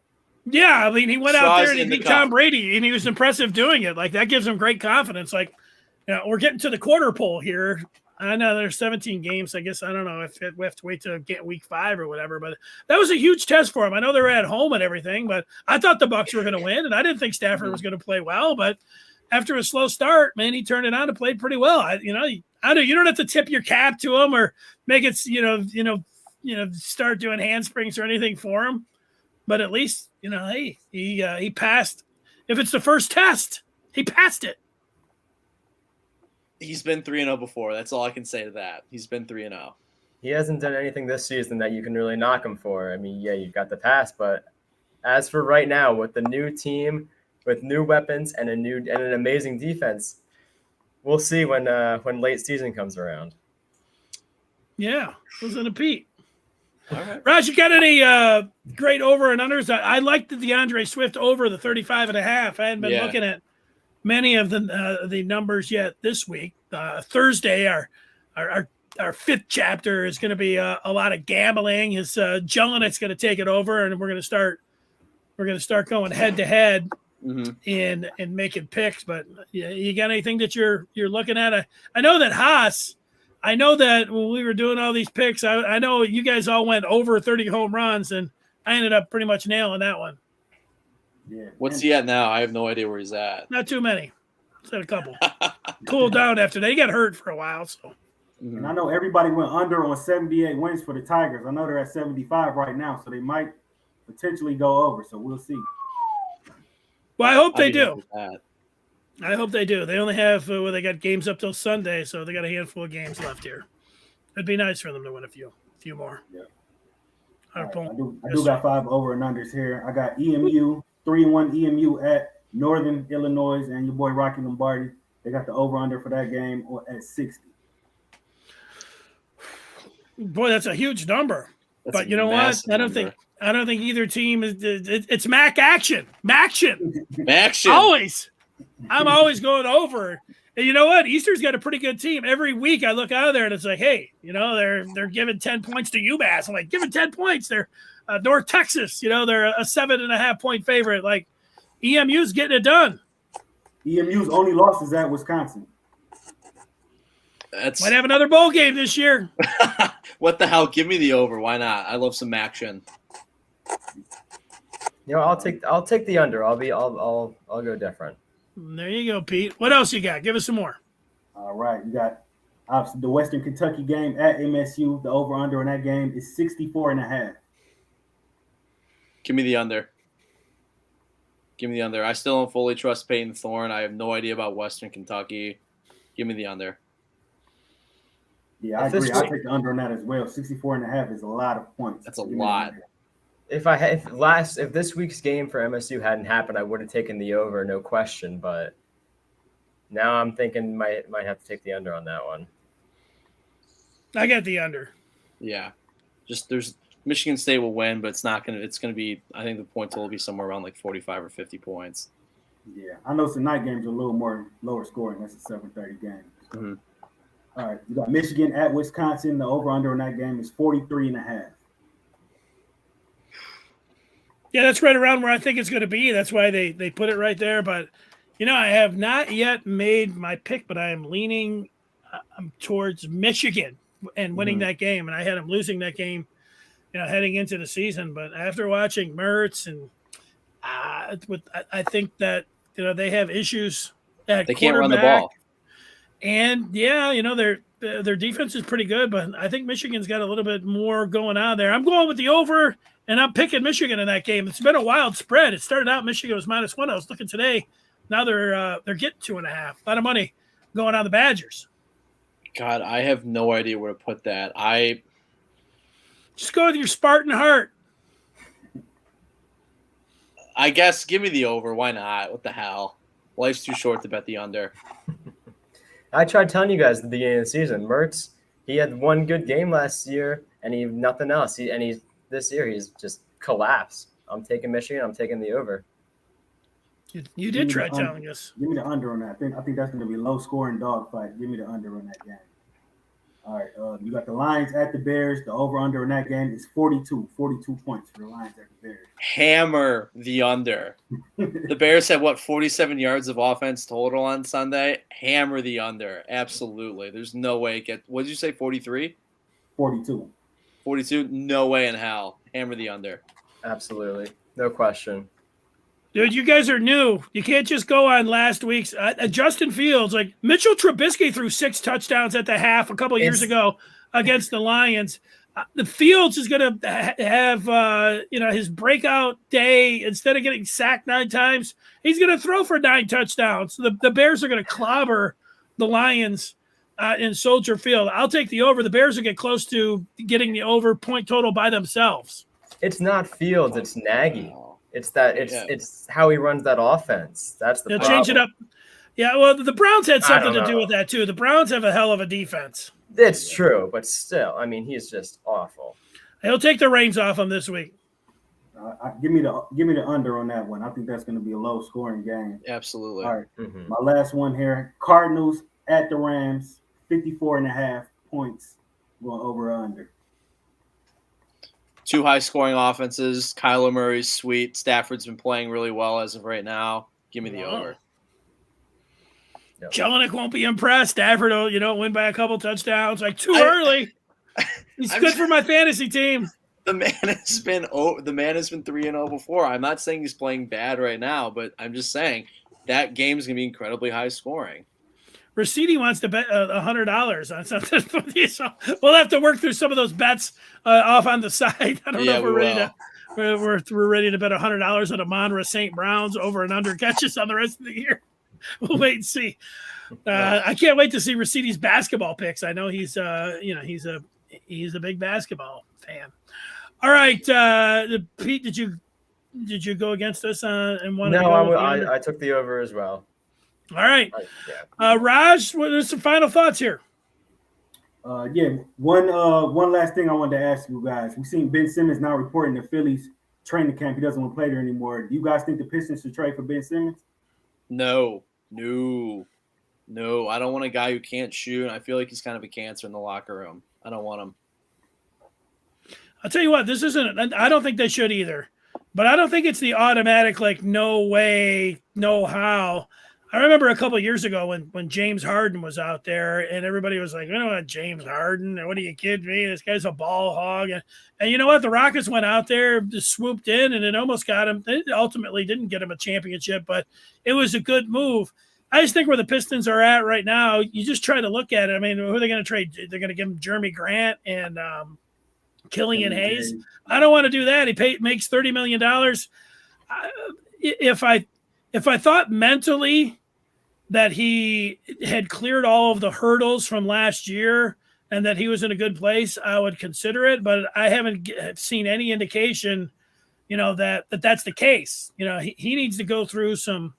Yeah, I mean, he went out there and he beat Tom Brady, and he was impressive doing it. Like, that gives him great confidence. Like, we're getting to the quarter pole here. I know there's 17 games. I guess I don't know if we have to wait to get week 5 or whatever, but that was a huge test for him. I know they were at home and everything, but I thought the Bucs were going to win, and I didn't think Stafford was going to play well. But after a slow start, man, he turned it on and played pretty well. You don't have to tip your cap to him or make it, start doing handsprings or anything for him. But at least, hey, he passed. If it's the first test, he passed it. He's been 3-0 before. That's all I can say to that. He's been 3-0. He hasn't done anything this season that you can really knock him for. I mean, yeah, you got the pass, but as for right now, with the new team, with new weapons and an amazing defense, we'll see when late season comes around. Yeah, listen to Pete. All right. Raj, you got any great over and unders? I liked the Deandre Swift over the 35.5. I hadn't been looking at many of the numbers yet this week. Thursday, our fifth chapter is going to be a lot of gambling. His Jelinek's going to take it over, and we're going to start going head to head in making picks. But you got anything that you're looking at? I know that Haas. I know that when we were doing all these picks, I know you guys all went over 30 home runs, and I ended up pretty much nailing that one. Yeah. What's he at now? I have no idea where he's at. Not too many. Said a couple. Cooled down after that. He got hurt for a while. So. And I know everybody went under on 78 wins for the Tigers. I know they're at 75 right now, so they might potentially go over. So we'll see. Well, I hope they do. I hope they do. They only have they got games up till Sunday, so they got a handful of games left here. It'd be nice for them to win a few more. Yeah. Right, I do got 5 over and unders here. I got EMU 3-1 EMU at Northern Illinois, and your boy Rocky Lombardi. They got the over under for that game at 60. Boy, that's a huge number. But you know what? I don't think either team is. It's MAC action. Always. I'm always going over. And you know what? Easter's got a pretty good team. Every week I look out of there and it's like, hey, they're giving 10 points to UMass. I'm like, giving 10 points. They're North Texas. They're a 7.5 point favorite. Like EMU's getting it done. EMU's only loss is at Wisconsin. Might have another bowl game this year. What the hell? Give me the over. Why not? I love some action. I'll take the under. I'll go different. There you go, Pete. What else you got? Give us some more. All right, you got the Western Kentucky game at MSU. The over under in that game is 64.5. Give me the under. I still don't fully trust Peyton Thorne. I have no idea about Western Kentucky. Give me the under. Yeah, I agree. I'll take the under on that as well. 64.5 is a lot of points. That's a lot. If this week's game for MSU hadn't happened, I would have taken the over, no question. But now I'm thinking might have to take the under on that one. I got the under. Yeah, there's Michigan State will win, but it's not gonna. It's gonna be. I think the point total will be somewhere around like 45 or 50 points. Yeah, I know some night games are a little more lower scoring. That's a 7:30 game. Mm-hmm. All right, you got Michigan at Wisconsin. The over/under in that game is 43.5. Yeah, that's right around where I think it's going to be. That's why they put it right there. But, I have not yet made my pick, but I am leaning towards Michigan and winning that game. And I had them losing that game, heading into the season. But after watching Mertz and I think that, they have issues at they can't run the ball. And, their defense is pretty good, but I think Michigan's got a little bit more going on there. I'm going with the over, and I'm picking Michigan in that game. It's been a wild spread. It started out Michigan was -1. I was looking today. Now they're getting 2.5. A lot of money going on the Badgers. God, I have no idea where to put that. I just go with your Spartan heart. I guess give me the over. Why not? What the hell? Life's too short to bet the under. I tried telling you guys at the beginning of the season, Mertz, he had one good game last year and he nothing else. This year he's just collapsed. I'm taking Michigan. I'm taking the over. You did try telling us. Give me the under on that. I think that's going to be a low scoring dogfight. Give me the under on that game. All right, you got the Lions at the Bears. The over/under in that game is 42 points for the Lions at the Bears. Hammer the under. The Bears had, 47 yards of offense total on Sunday? Hammer the under. Absolutely. There's no way it gets – what did you say, 43? 42. 42? No way in hell. Hammer the under. Absolutely. No question. Dude, you guys are new. You can't just go on last week's Justin Fields. Like Mitchell Trubisky threw 6 touchdowns at the half a couple of years ago against the Lions. The Fields is going to have his breakout day. Instead of getting sacked 9 times, he's going to throw for 9 touchdowns. The Bears are going to clobber the Lions in Soldier Field. I'll take the over. The Bears will get close to getting the over point total by themselves. It's not Fields. It's Nagy. It's how he runs that offense. That's the problem. Change it up. Yeah, well, the Browns had something to do with that too. The Browns have a hell of a defense. It's true, but still, he's just awful. He'll take the reins off him this week. Give me the under on that one. I think that's going to be a low scoring game. Absolutely. All right, My last one here: Cardinals at the Rams, 54.5 points. Going over or under. 2 high-scoring offenses. Kyler Murray's sweet. Stafford's been playing really well as of right now. Give me the over. Yep. Jelinek won't be impressed. Stafford will, win by a couple touchdowns. Like too early. He's good for my fantasy team. The man has been 3-0 before. I'm not saying he's playing bad right now, but I'm just saying that game is going to be incredibly high scoring. Rashidi wants to bet $100 on something. So we'll have to work through some of those bets off on the side. I don't know if we're ready to. We're ready to bet $100 on Amon-Ra St. Brown's over and under catches on the rest of the year. We'll wait and see. I can't wait to see Rashidi's basketball picks. I know he's a big basketball fan. All right, Pete, did you go against us and want to? No, I took the over as well. All right, Raj, what are some final thoughts here? One last thing I wanted to ask you guys. We've seen Ben Simmons now reporting the Phillies training camp. He doesn't want to play there anymore. Do you guys think the Pistons should trade for Ben Simmons? No. I don't want a guy who can't shoot. I feel like he's kind of a cancer in the locker room. I don't want him. I'll tell you what, this isn't. I don't think they should either. But I don't think it's the automatic like no way, no how. I remember a couple of years ago when James Harden was out there and everybody was like, James Harden, what are you kidding me? This guy's a ball hog. And you know what? The Rockets went out there, just swooped in, and it almost got him. It ultimately didn't get him a championship, but it was a good move. I just think where the Pistons are at right now, you just try to look at it. I mean, who are they going to trade? They're going to give him Jeremy Grant and Killian Hayes. I don't want to do that. He makes $30 million. If I thought mentally that he had cleared all of the hurdles from last year and that he was in a good place, I would consider it. But I haven't seen any indication, that that's the case. He needs to go through some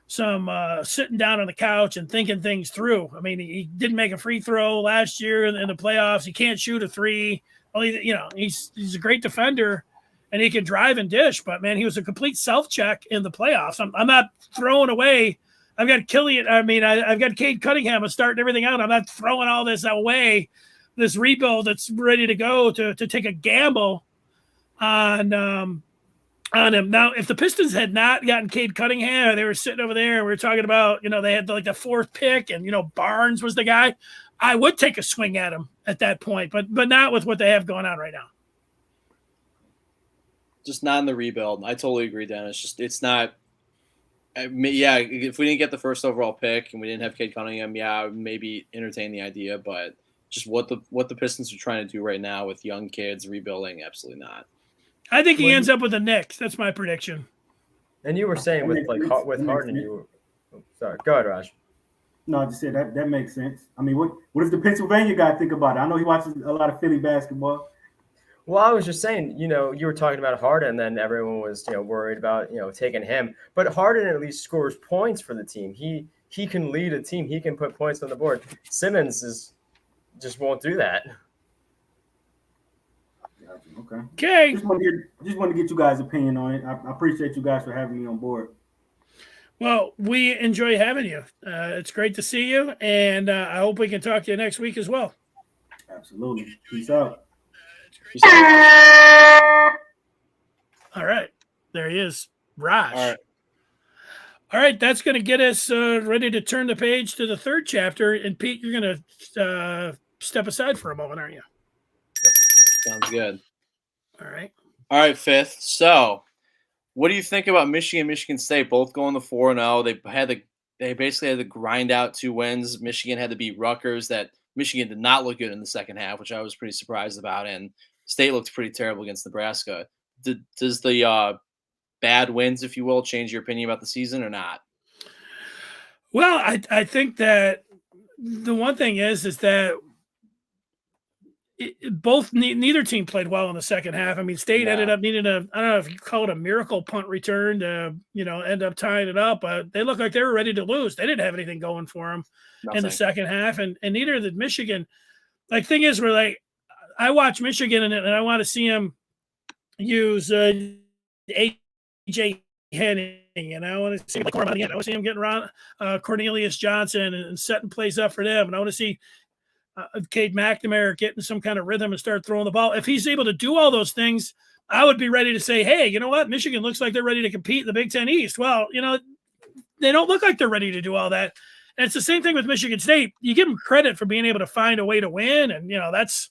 sitting down on the couch and thinking things through. I mean, he didn't make a free throw last year in the playoffs. He can't shoot a three. Well, he's a great defender and he can drive and dish, but man, he was a complete self-check in the playoffs. I'm not throwing away. I've got I've got Cade Cunningham starting everything out. I'm not throwing all this away, this rebuild that's ready to go to take a gamble on him. Now, if the Pistons had not gotten Cade Cunningham, they were sitting over there and we were talking about, they had like the fourth pick and, Barnes was the guy, I would take a swing at him at that point, but not with what they have going on right now. Just not in the rebuild. I totally agree, Dennis. It's not. Yeah, if we didn't get the first overall pick and we didn't have Cade Cunningham, I would maybe entertain the idea. But just what the Pistons are trying to do right now with young kids rebuilding, absolutely not. I think he ends up with the Knicks. That's my prediction. And you were saying with Harden, sorry. Go ahead, Raj. No, I just said that makes sense. I mean, what does the Pennsylvania guy think about it? I know he watches a lot of Philly basketball. Well, I was just saying, you were talking about Harden, and then everyone was, worried about, taking him. But Harden at least scores points for the team. He can lead a team. He can put points on the board. Simmons just won't do that. Okay. Just want to get you guys' opinion on it. I appreciate you guys for having me on board. Well, we enjoy having you. It's great to see you, and I hope we can talk to you next week as well. Absolutely. Peace out. All right. There he is. Raj. All right. That's going to get us ready to turn the page to the third chapter. And Pete, you're going to step aside for a moment, aren't you? Sounds good. All right, Fifth. So what do you think about Michigan State both going to 4-0? They basically had to grind out 2 wins. Michigan had to beat Rutgers. That Michigan did not look good in the second half, which I was pretty surprised about. And State looked pretty terrible against Nebraska. Does the bad wins, if you will, change your opinion about the season or not? Well, I think that the one thing is that neither team played well in the second half. I mean, State ended up needing I don't know if you call it a miracle punt return to, end up tying it up, but they looked like they were ready to lose. They didn't have anything going for them in the second half. And neither did Michigan. Like, thing is, we're like, I watch Michigan and I want to see him use A.J. Henning, I want to see him I want to see him getting around Cornelius Johnson and setting plays up for them. And I want to see Cade McNamara getting some kind of rhythm and start throwing the ball. If he's able to do all those things, I would be ready to say, hey, you know what? Michigan looks like they're ready to compete in the Big Ten East. Well, they don't look like they're ready to do all that. And it's the same thing with Michigan State. You give them credit for being able to find a way to win. And, that's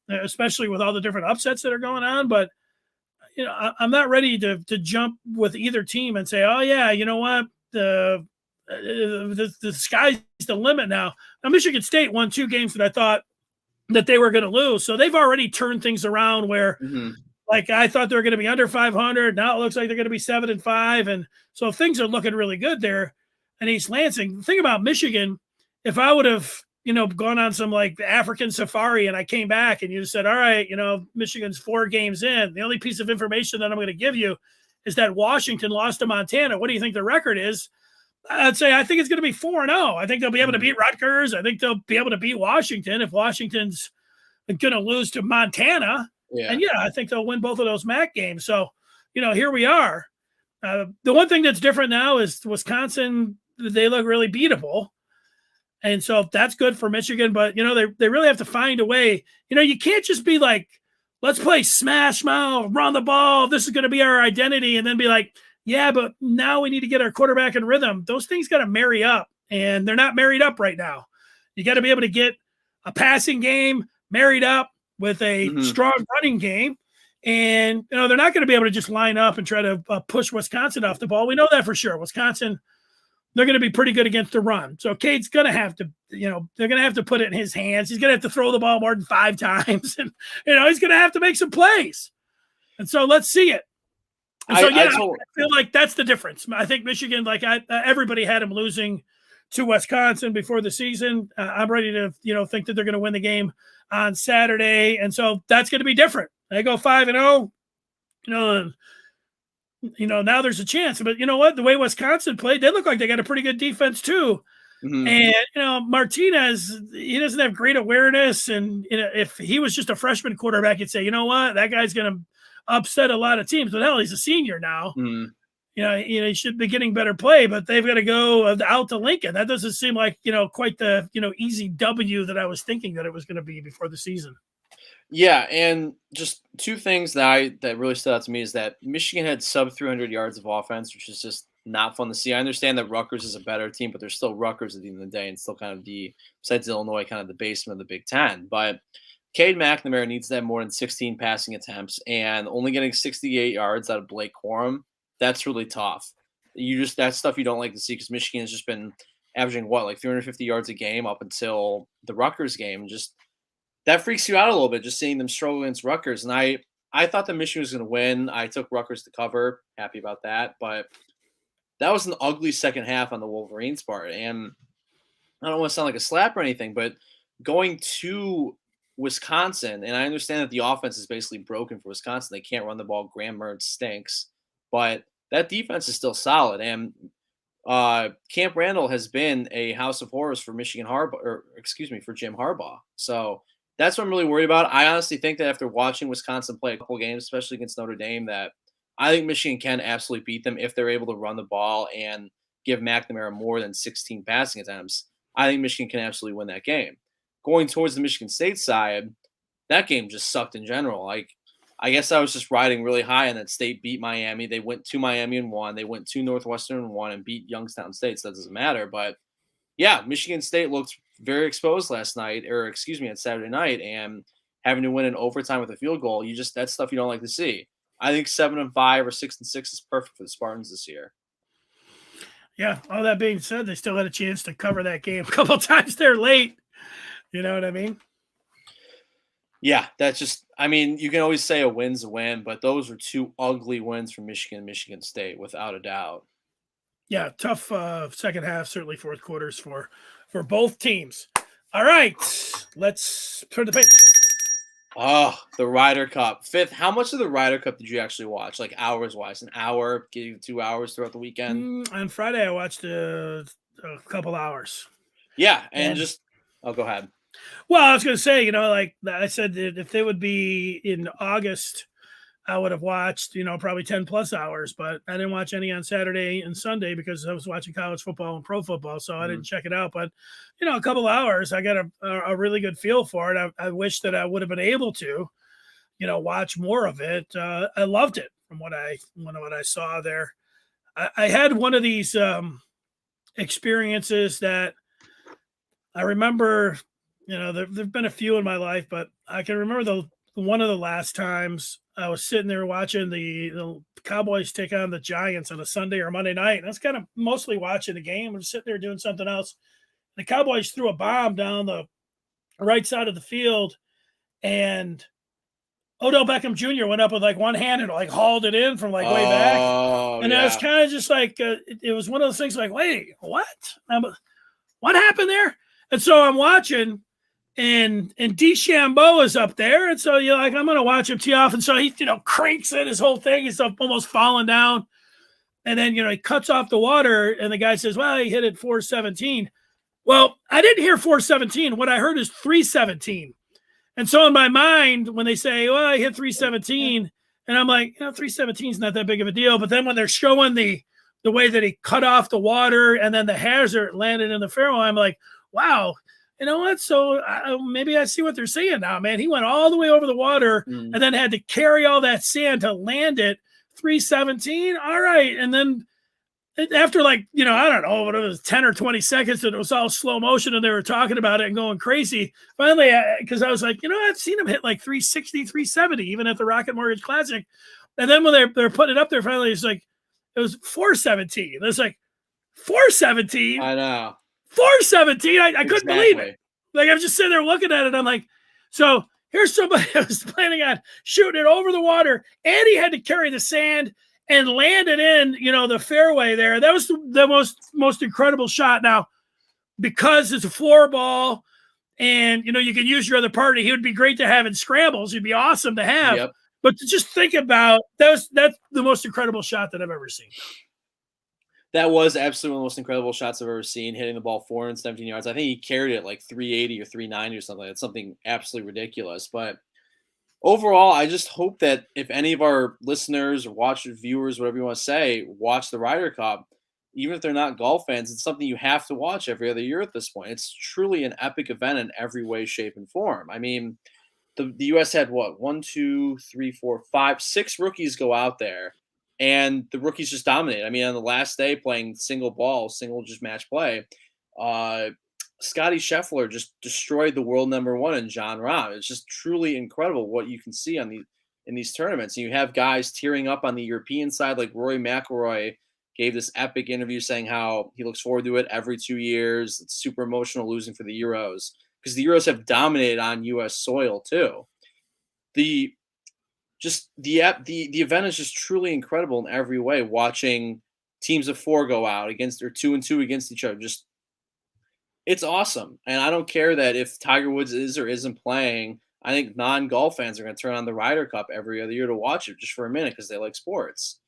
especially with all the different upsets that are going on. But, I'm not ready to jump with either team and say, oh, yeah, you know what? The sky's the limit now. Now, Michigan State won 2 games that I thought that they were going to lose. So they've already turned things around where, like, I thought they were going to be under 500. Now it looks like they're going to be 7-5. And so things are looking really good there in East Lansing. The thing about Michigan, if I would have, gone on some like African safari and I came back and you said, all right, Michigan's 4 games in, the only piece of information that I'm going to give you is that Washington lost to Montana. What do you think the record is? I'd say I think it's going to be 4-0. I think they'll be able to beat Rutgers. I think they'll be able to beat Washington if Washington's going to lose to Montana. Yeah. And, I think they'll win both of those MAC games. So, here we are. The one thing that's different now is Wisconsin, they look really beatable. And so that's good for Michigan. But, they really have to find a way. You can't just be like, let's play smash mouth, run the ball. This is going to be our identity. And then be like, yeah, but now we need to get our quarterback in rhythm. Those things got to marry up, and they're not married up right now. You got to be able to get a passing game married up with a strong running game. And, they're not going to be able to just line up and try to push Wisconsin off the ball. We know that for sure. Wisconsin, they're going to be pretty good against the run. So Cade's going to have to, they're going to have to put it in his hands. He's going to have to throw the ball more than 5 times. And, he's going to have to make some plays. And so let's see it. And so, I feel like that's the difference. I think Michigan, everybody had him losing to Wisconsin before the season. I'm ready to, think that they're going to win the game on Saturday. And so that's going to be different. They go 5-0, now there's a chance. But you know what? The way Wisconsin played, they look like they got a pretty good defense too. And, Martinez, he doesn't have great awareness. And, if he was just a freshman quarterback, you'd say, you know what? That guy's going to upset a lot of teams. But hell, he's a senior now. He should be getting better play, but they've got to go out to Lincoln. That doesn't seem like, quite the, easy W that I was thinking that it was going to be before the season. Yeah, and just 2 things that really stood out to me is that Michigan had sub 300 yards of offense, which is just not fun to see. I understand that Rutgers is a better team, but they're still Rutgers at the end of the day, and still kind of besides Illinois, kind of the basement of the Big Ten. But Cade McNamara needs to have more than 16 passing attempts, and only getting 68 yards out of Blake Corum, that's really tough. That's stuff you don't like to see, because Michigan has just been averaging 350 yards a game up until the Rutgers game. Just that freaks you out a little bit, just seeing them struggle against Rutgers. And I thought that Michigan was going to win. I took Rutgers to cover. Happy about that. But that was an ugly second half on the Wolverines' part. And I don't want to sound like a slap or anything, but going to Wisconsin, and I understand that the offense is basically broken for Wisconsin. They can't run the ball. Graham Mertz stinks. But that defense is still solid. And Camp Randall has been a house of horrors for for Jim Harbaugh. So that's what I'm really worried about. I honestly think that after watching Wisconsin play a couple games, especially against Notre Dame, that I think Michigan can absolutely beat them if they're able to run the ball and give McNamara more than 16 passing attempts. I think Michigan can absolutely win that game. Going towards the Michigan State side, that game just sucked in general. I guess I was just riding really high, and that State beat Miami. They went to Miami and won. They went to Northwestern and won, and beat Youngstown State, so that doesn't matter. But, yeah, Michigan State looked very exposed on Saturday night, and having to win in overtime with a field goal, that's stuff you don't like to see. I think 7-5 or 6-6 is perfect for the Spartans this year. Yeah, all that being said, they still had a chance to cover that game a couple of times. They're late. You know what I mean? Yeah, that's just – you can always say a win's a win, but those were 2 ugly wins for Michigan and Michigan State, without a doubt. Yeah, tough second half, certainly fourth quarters for both teams. All right, let's turn the page. Oh, the Ryder Cup. Fifth, how much of the Ryder Cup did you actually watch? Hours-wise? An hour, give you 2 hours throughout the weekend? On Friday, I watched a couple hours. Yeah, and go ahead. Well, I was going to say, I said that if they would be in August, I would have watched, probably 10 plus hours, but I didn't watch any on Saturday and Sunday because I was watching college football and pro football. So I didn't check it out, but a couple hours, I got a really good feel for it. I wish that I would have been able to, watch more of it. I loved it from what I saw there. I had one of these experiences that I remember, there've been a few in my life, but I can remember one of the last times I was sitting there watching the Cowboys take on the Giants on a Sunday or Monday night. And I was kind of mostly watching the game. I was sitting there doing something else. The Cowboys threw a bomb down the right side of the field, and Odell Beckham Jr. went up with like one hand and like hauled it in from like way back. And I was kind of just like, it was one of those things like, wait, what? What happened there? And so I'm watching, and DeChambeau is up there. And so you're like, I'm going to watch him tee off. And so he, cranks it, his whole thing. He's almost falling down. And then, he cuts off the water, and the guy says, well, he hit it 417. Well, I didn't hear 417. What I heard is 317. And so in my mind, when they say, well, I hit 317, and I'm like, 317 is not that big of a deal. But then when they're showing the way that he cut off the water and then the hazard landed in the fairway, I'm like, wow, you know what? So maybe I see what they're saying now, man. He went all the way over the water and then had to carry all that sand to land it. 317. All right. And then after I don't know, what it was 10 or 20 seconds, and it was all slow motion and they were talking about it and going crazy. Finally, because I was like, I've seen him hit like 360, 370, even at the Rocket Mortgage Classic. And then when they're putting it up there, finally, it's like, it was 417. It was like, 417? I know. 417? I couldn't believe it. Like, I'm just sitting there looking at it. I'm like, so here's somebody that was planning on shooting it over the water, and he had to carry the sand and land it in, the fairway there. That was the most incredible shot. Now, because it's a floor ball and, you can use your other partner, he would be great to have in scrambles. He'd be awesome to have. Yep. But to just think about, that's the most incredible shot that I've ever seen. That was absolutely one of the most incredible shots I've ever seen, hitting the ball 417 yards. I think he carried it like 380 or 390 or something. It's something absolutely ridiculous. But overall, I just hope that if any of our listeners or watchers, viewers, whatever you want to say, watch the Ryder Cup, even if they're not golf fans, it's something you have to watch every other year at this point. It's truly an epic event in every way, shape, and form. I mean, the U.S. had what? 1, 2, 3, 4, 5, 6 rookies go out there, and the rookies just dominate. I mean, on the last day playing single just match play, Scotty Scheffler just destroyed the world #1 in Jon Rahm. It's just truly incredible what you can see in these tournaments. And you have guys tearing up on the European side, like Rory McIlroy gave this epic interview saying how he looks forward to it every 2 years. It's super emotional losing for the Euros, because the Euros have dominated on U.S. soil too. The event is just truly incredible in every way. Watching teams of 4 go out against, or 2 and 2 against each other, it's awesome. And I don't care that if Tiger Woods is or isn't playing. I think non-golf fans are going to turn on the Ryder Cup every other year to watch it just for a minute because they like sports.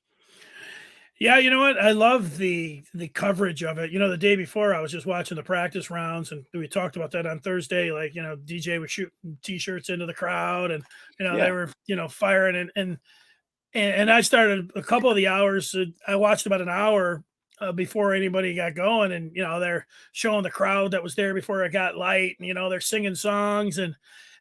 Yeah, you know what? I love the coverage of it. The day before I was just watching the practice rounds, and we talked about that on Thursday. Like, DJ was shooting T-shirts into the crowd, and they were firing, and I started a couple of the hours. I watched about an hour before anybody got going, and they're showing the crowd that was there before it got light, and they're singing songs, and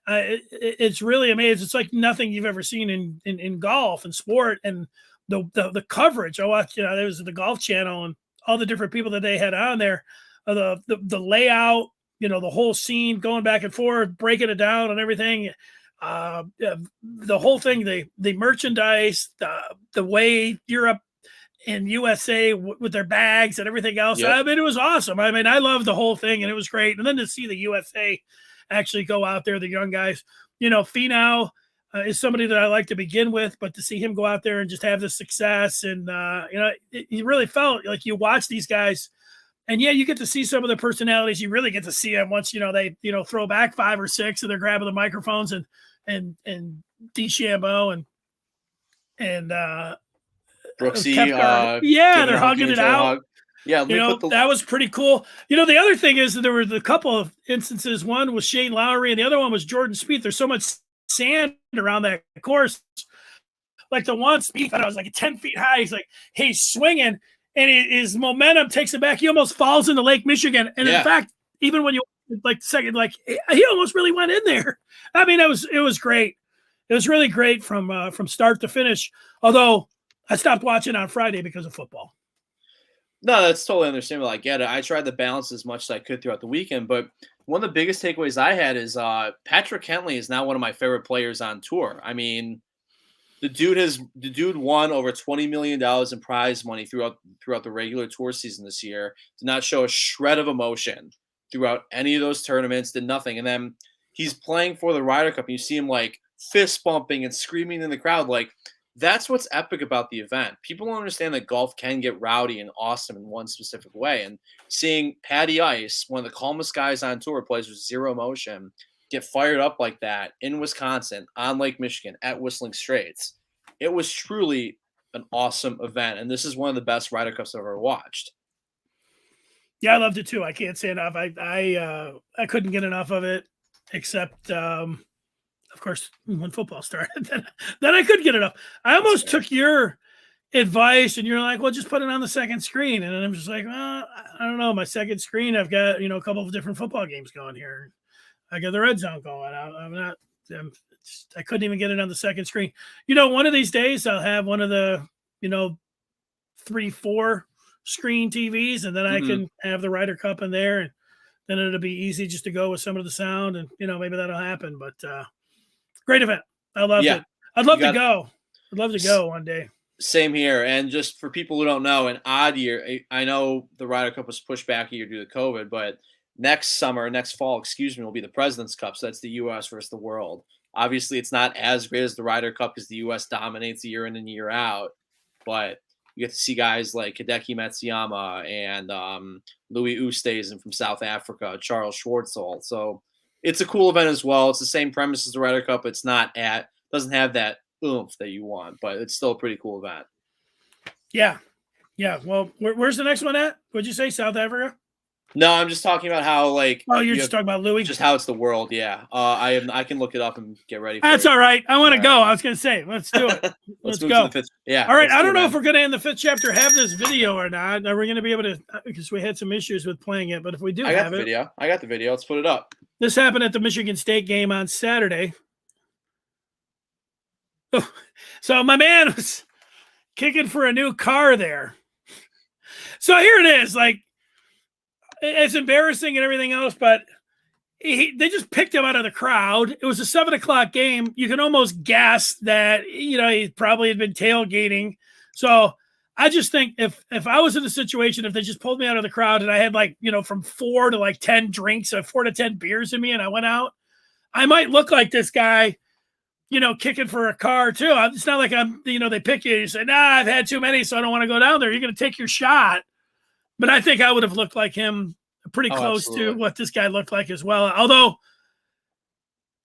it's really amazing. It's like nothing you've ever seen in golf and sport, and the coverage. I watched, there was the Golf Channel and all the different people that they had on there, the layout, the whole scene going back and forth, breaking it down and everything. The whole thing, the merchandise, the way Europe and USA with their bags and everything else. Yep. I mean, it was awesome. I mean, I loved the whole thing, and it was great. And then to see the USA actually go out there, the young guys, Finau is somebody that I like to begin with, but to see him go out there and just have the success, and you really felt like you watch these guys, and you get to see some of the personalities. You really get to see them once they throw back 5 or 6, and they're grabbing the microphones, and DeChambeau and Brooksy, they're hugging it out. Yeah, that was pretty cool. The other thing is that there were a couple of instances. One was Shane Lowry, and the other one was Jordan Spieth. There's so much sand around that course. Like the one Spieth, I was like 10 feet high. He's swinging, and his momentum takes it back. He almost falls into Lake Michigan. And in fact, even when you second, he almost really went in there. I mean, it was great. It was really great from start to finish. Although I stopped watching on Friday because of football. No, that's totally understandable. I get it. I tried to balance as much as I could throughout the weekend, but one of the biggest takeaways I had is Patrick Kentley is now one of my favorite players on tour. I mean, the dude won over $20 million in prize money throughout the regular tour season this year. Did not show a shred of emotion throughout any of those tournaments. Did nothing, and then he's playing for the Ryder Cup, and you see him like fist bumping and screaming in the crowd. Like, that's what's epic about the event. People don't understand that golf can get rowdy and awesome in one specific way. And seeing Patty Ice, one of the calmest guys on tour, plays with zero emotion, get fired up like that in Wisconsin, on Lake Michigan, at Whistling Straits. It was truly an awesome event. And this is one of the best Ryder Cups I've ever watched. Yeah, I loved it too. I can't say enough. I couldn't get enough of it, except of course, when football started, then I couldn't get enough. I almost took your advice, and you're like, well, just put it on the second screen. And I'm just like, well, I don't know. My second screen, I've got, a couple of different football games going here. I got the red zone going. I couldn't even get it on the second screen. One of these days I'll have one of the, 3-4 screen TVs, and then I can have the Ryder Cup in there, and then it'll be easy just to go with some of the sound, and, maybe that'll happen. But great event. I loved it. I'd love to go. I'd love to go one day. Same here. And just for people who don't know, an odd year, I know the Ryder Cup was pushed back a year due to COVID, but next fall, will be the President's Cup. So that's the U.S. versus the world. Obviously, it's not as great as the Ryder Cup because the U.S. dominates year in and year out, but you get to see guys like Hideki Matsuyama and Louis Oosthuizen from South Africa, Charles Schwartzel. So it's a cool event as well. It's the same premise as the Ryder Cup. It's doesn't have that oomph that you want, but it's still a pretty cool event. Yeah. Well, where's the next one at? What'd you say, South Africa? No, I'm just talking about how you're just talking about Louis. Just how it's the world. Yeah. I can look it up and get ready. That's all right. I want to go. I was going to say, let's do it. Let's go. Yeah. All right. I don't know if we're going to end the fifth chapter, have this video or not. Are we going to be able to, because we had some issues with playing it, but if we do have it. I got the video. Let's put it up. This happened at the Michigan State game on Saturday. So my man was kicking for a new car there. So here it is. It's embarrassing and everything else, but they just picked him out of the crowd. It was a 7:00 game. You can almost guess that, he probably had been tailgating. So I just think if I was in a situation, if they just pulled me out of the crowd and I had from 4 to 10 drinks, 4 to 10 beers in me, and I went out, I might look like this guy, kicking for a car too. It's not like I'm, they pick you and you say, nah, I've had too many, so I don't want to go down there. You're going to take your shot. But I think I would have looked like him pretty close to what this guy looked like as well. Although,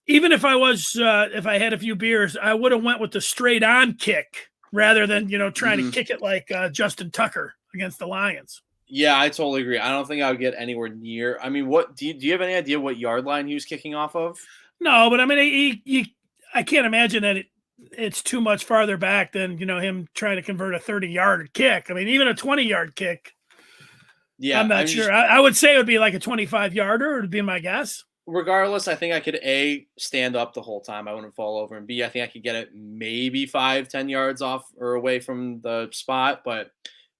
even if if I had a few beers, I would have went with the straight on kick rather than, trying to kick it like Justin Tucker against the Lions. Yeah, I totally agree. I don't think I would get anywhere near. I mean, what do you have any idea what yard line he was kicking off of? No, but I mean, I can't imagine that it's too much farther back than, him trying to convert a 30-yard kick. I mean, even a 20-yard kick. Yeah, I'm not sure. I would say it would be like a 25-yarder, would be my guess. Regardless, I think I could A, stand up the whole time. I wouldn't fall over. And B, I think I could get it maybe 5-10 yards off or away from the spot. But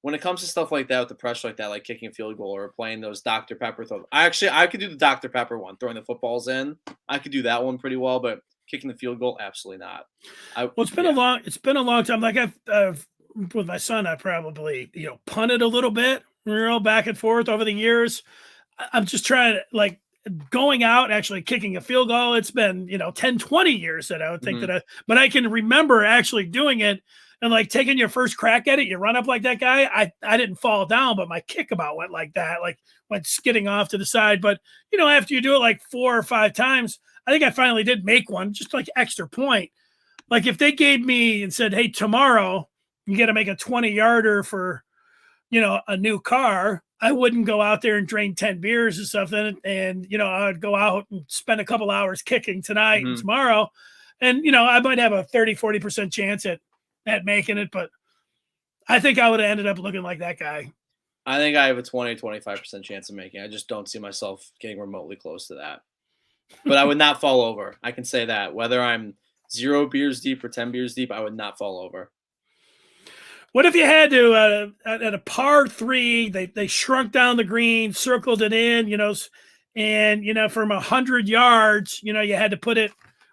when it comes to stuff like that, with the pressure like that, like kicking a field goal or playing those Dr. Pepper throws, I could do the Dr. Pepper one, throwing the footballs in. I could do that one pretty well, but kicking the field goal, absolutely not. It's been a long time. Like I've with my son, I probably, punted a little bit, back and forth over the years. I'm just trying to going out, actually kicking a field goal. It's been, 10, 20 years that I would think but I can remember actually doing it and taking your first crack at it. You run up like that guy. I didn't fall down, but my kick about went like that, went skidding off to the side. But, after you do it 4 or 5 times, I think I finally did make one, just extra point. If they gave me and said, hey, tomorrow you got to make a 20-yarder for, a new car, I wouldn't go out there and drain 10 beers or something. And, I would go out and spend a couple hours kicking tonight and tomorrow. And, I might have a 30, 40% chance at making it, but I think I would have ended up looking like that guy. I think I have a 20, 25% chance of making it. I just don't see myself getting remotely close to that. But I would not fall over. I can say that. Whether I'm 0 beers deep or 10 beers deep, I would not fall over. What if you had to at a par 3? They shrunk down the green, circled it in, and from 100 yards, you had to put it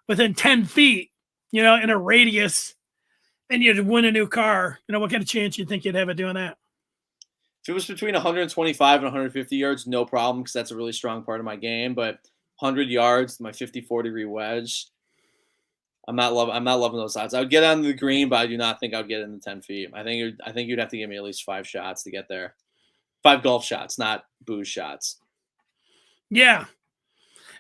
within 10 feet, in a radius, and you'd win a new car. What kind of chance you think you'd have of doing that? If it was between 125 and 150 yards, no problem, because that's a really strong part of my game. But 100 yards, my 54-degree wedge, I'm not loving those odds. I would get on the green, but I do not think I would get in the 10 feet. I think you'd have to give me at least 5 shots to get there. 5 golf shots, not booze shots. Yeah.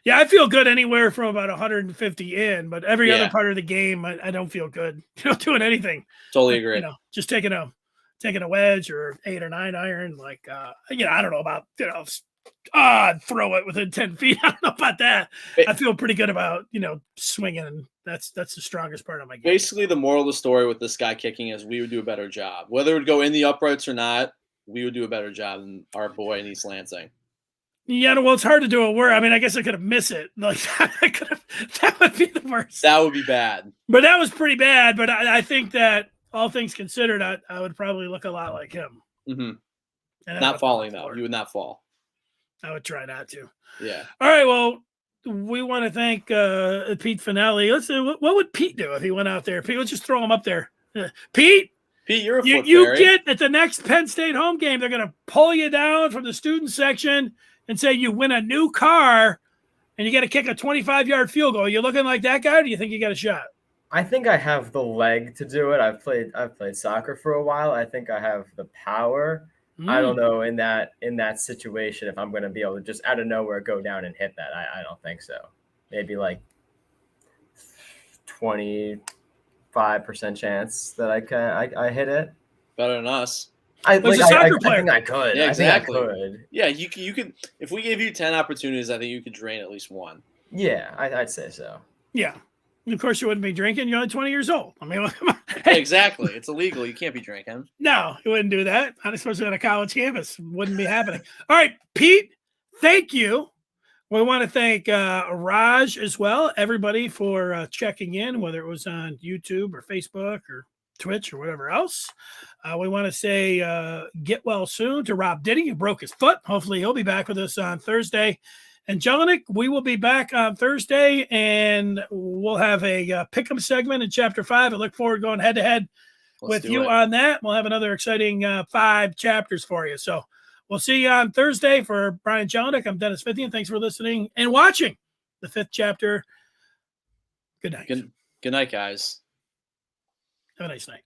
Yeah, I feel good anywhere from about 150 in, but every other part of the game, I don't feel good. Doing anything. Totally agree. Just taking a wedge or 8 or 9 iron, I don't know about, throw it within 10 feet. I don't know about that. I feel pretty good about, swinging, and that's the strongest part of my game. Basically, the moral of the story with this guy kicking is we would do a better job. Whether it would go in the uprights or not, we would do a better job than our boy in East Lansing. Yeah, well, it's hard to do a word. I mean, I guess I could have missed it. That would be the worst. That would be bad. But that was pretty bad. But I think that all things considered, I would probably look a lot like him. Mm-hmm. Not falling, though. You would not fall. I would try not to. Yeah. All right. Well, we want to thank Pete Finelli. Let's see, what would Pete do if he went out there? Pete, let's just throw him up there. Pete, you're a you get at the next Penn State home game, they're going to pull you down from the student section and say you win a new car, and you got to kick a 25-yard field goal. You looking like that guy, or do you think you got a shot? I think I have the leg to do it. I've played soccer for a while. I think I have the power. I don't know in that situation if I'm going to be able to just out of nowhere go down and hit that. I don't think so. Maybe like 25% chance that I hit it. Better than us. I think I could. Yeah, exactly. I think I could. Yeah, you could. If we gave you 10 opportunities, I think you could drain at least one. Yeah, I'd say so. Yeah. And of course, you wouldn't be drinking. You're only 20 years old. I mean, exactly. It's illegal. You can't be drinking. No, you wouldn't do that. Not especially on a college campus. Wouldn't be happening. All right, Pete, thank you. We want to thank Raj as well, everybody for checking in, whether it was on YouTube or Facebook or Twitch or whatever else. We want to say get well soon to Rob Diddy, who broke his foot. Hopefully he'll be back with us on Thursday. And Jelinek, we will be back on Thursday, and we'll have a pick-em segment in Chapter 5. I look forward to going head-to-head with you on that. We'll have another exciting 5 chapters for you. So we'll see you on Thursday. For Brian Jelinek, I'm Dennis Fithian. Thanks for listening and watching the 5th chapter. Good night. Good night, guys. Have a nice night.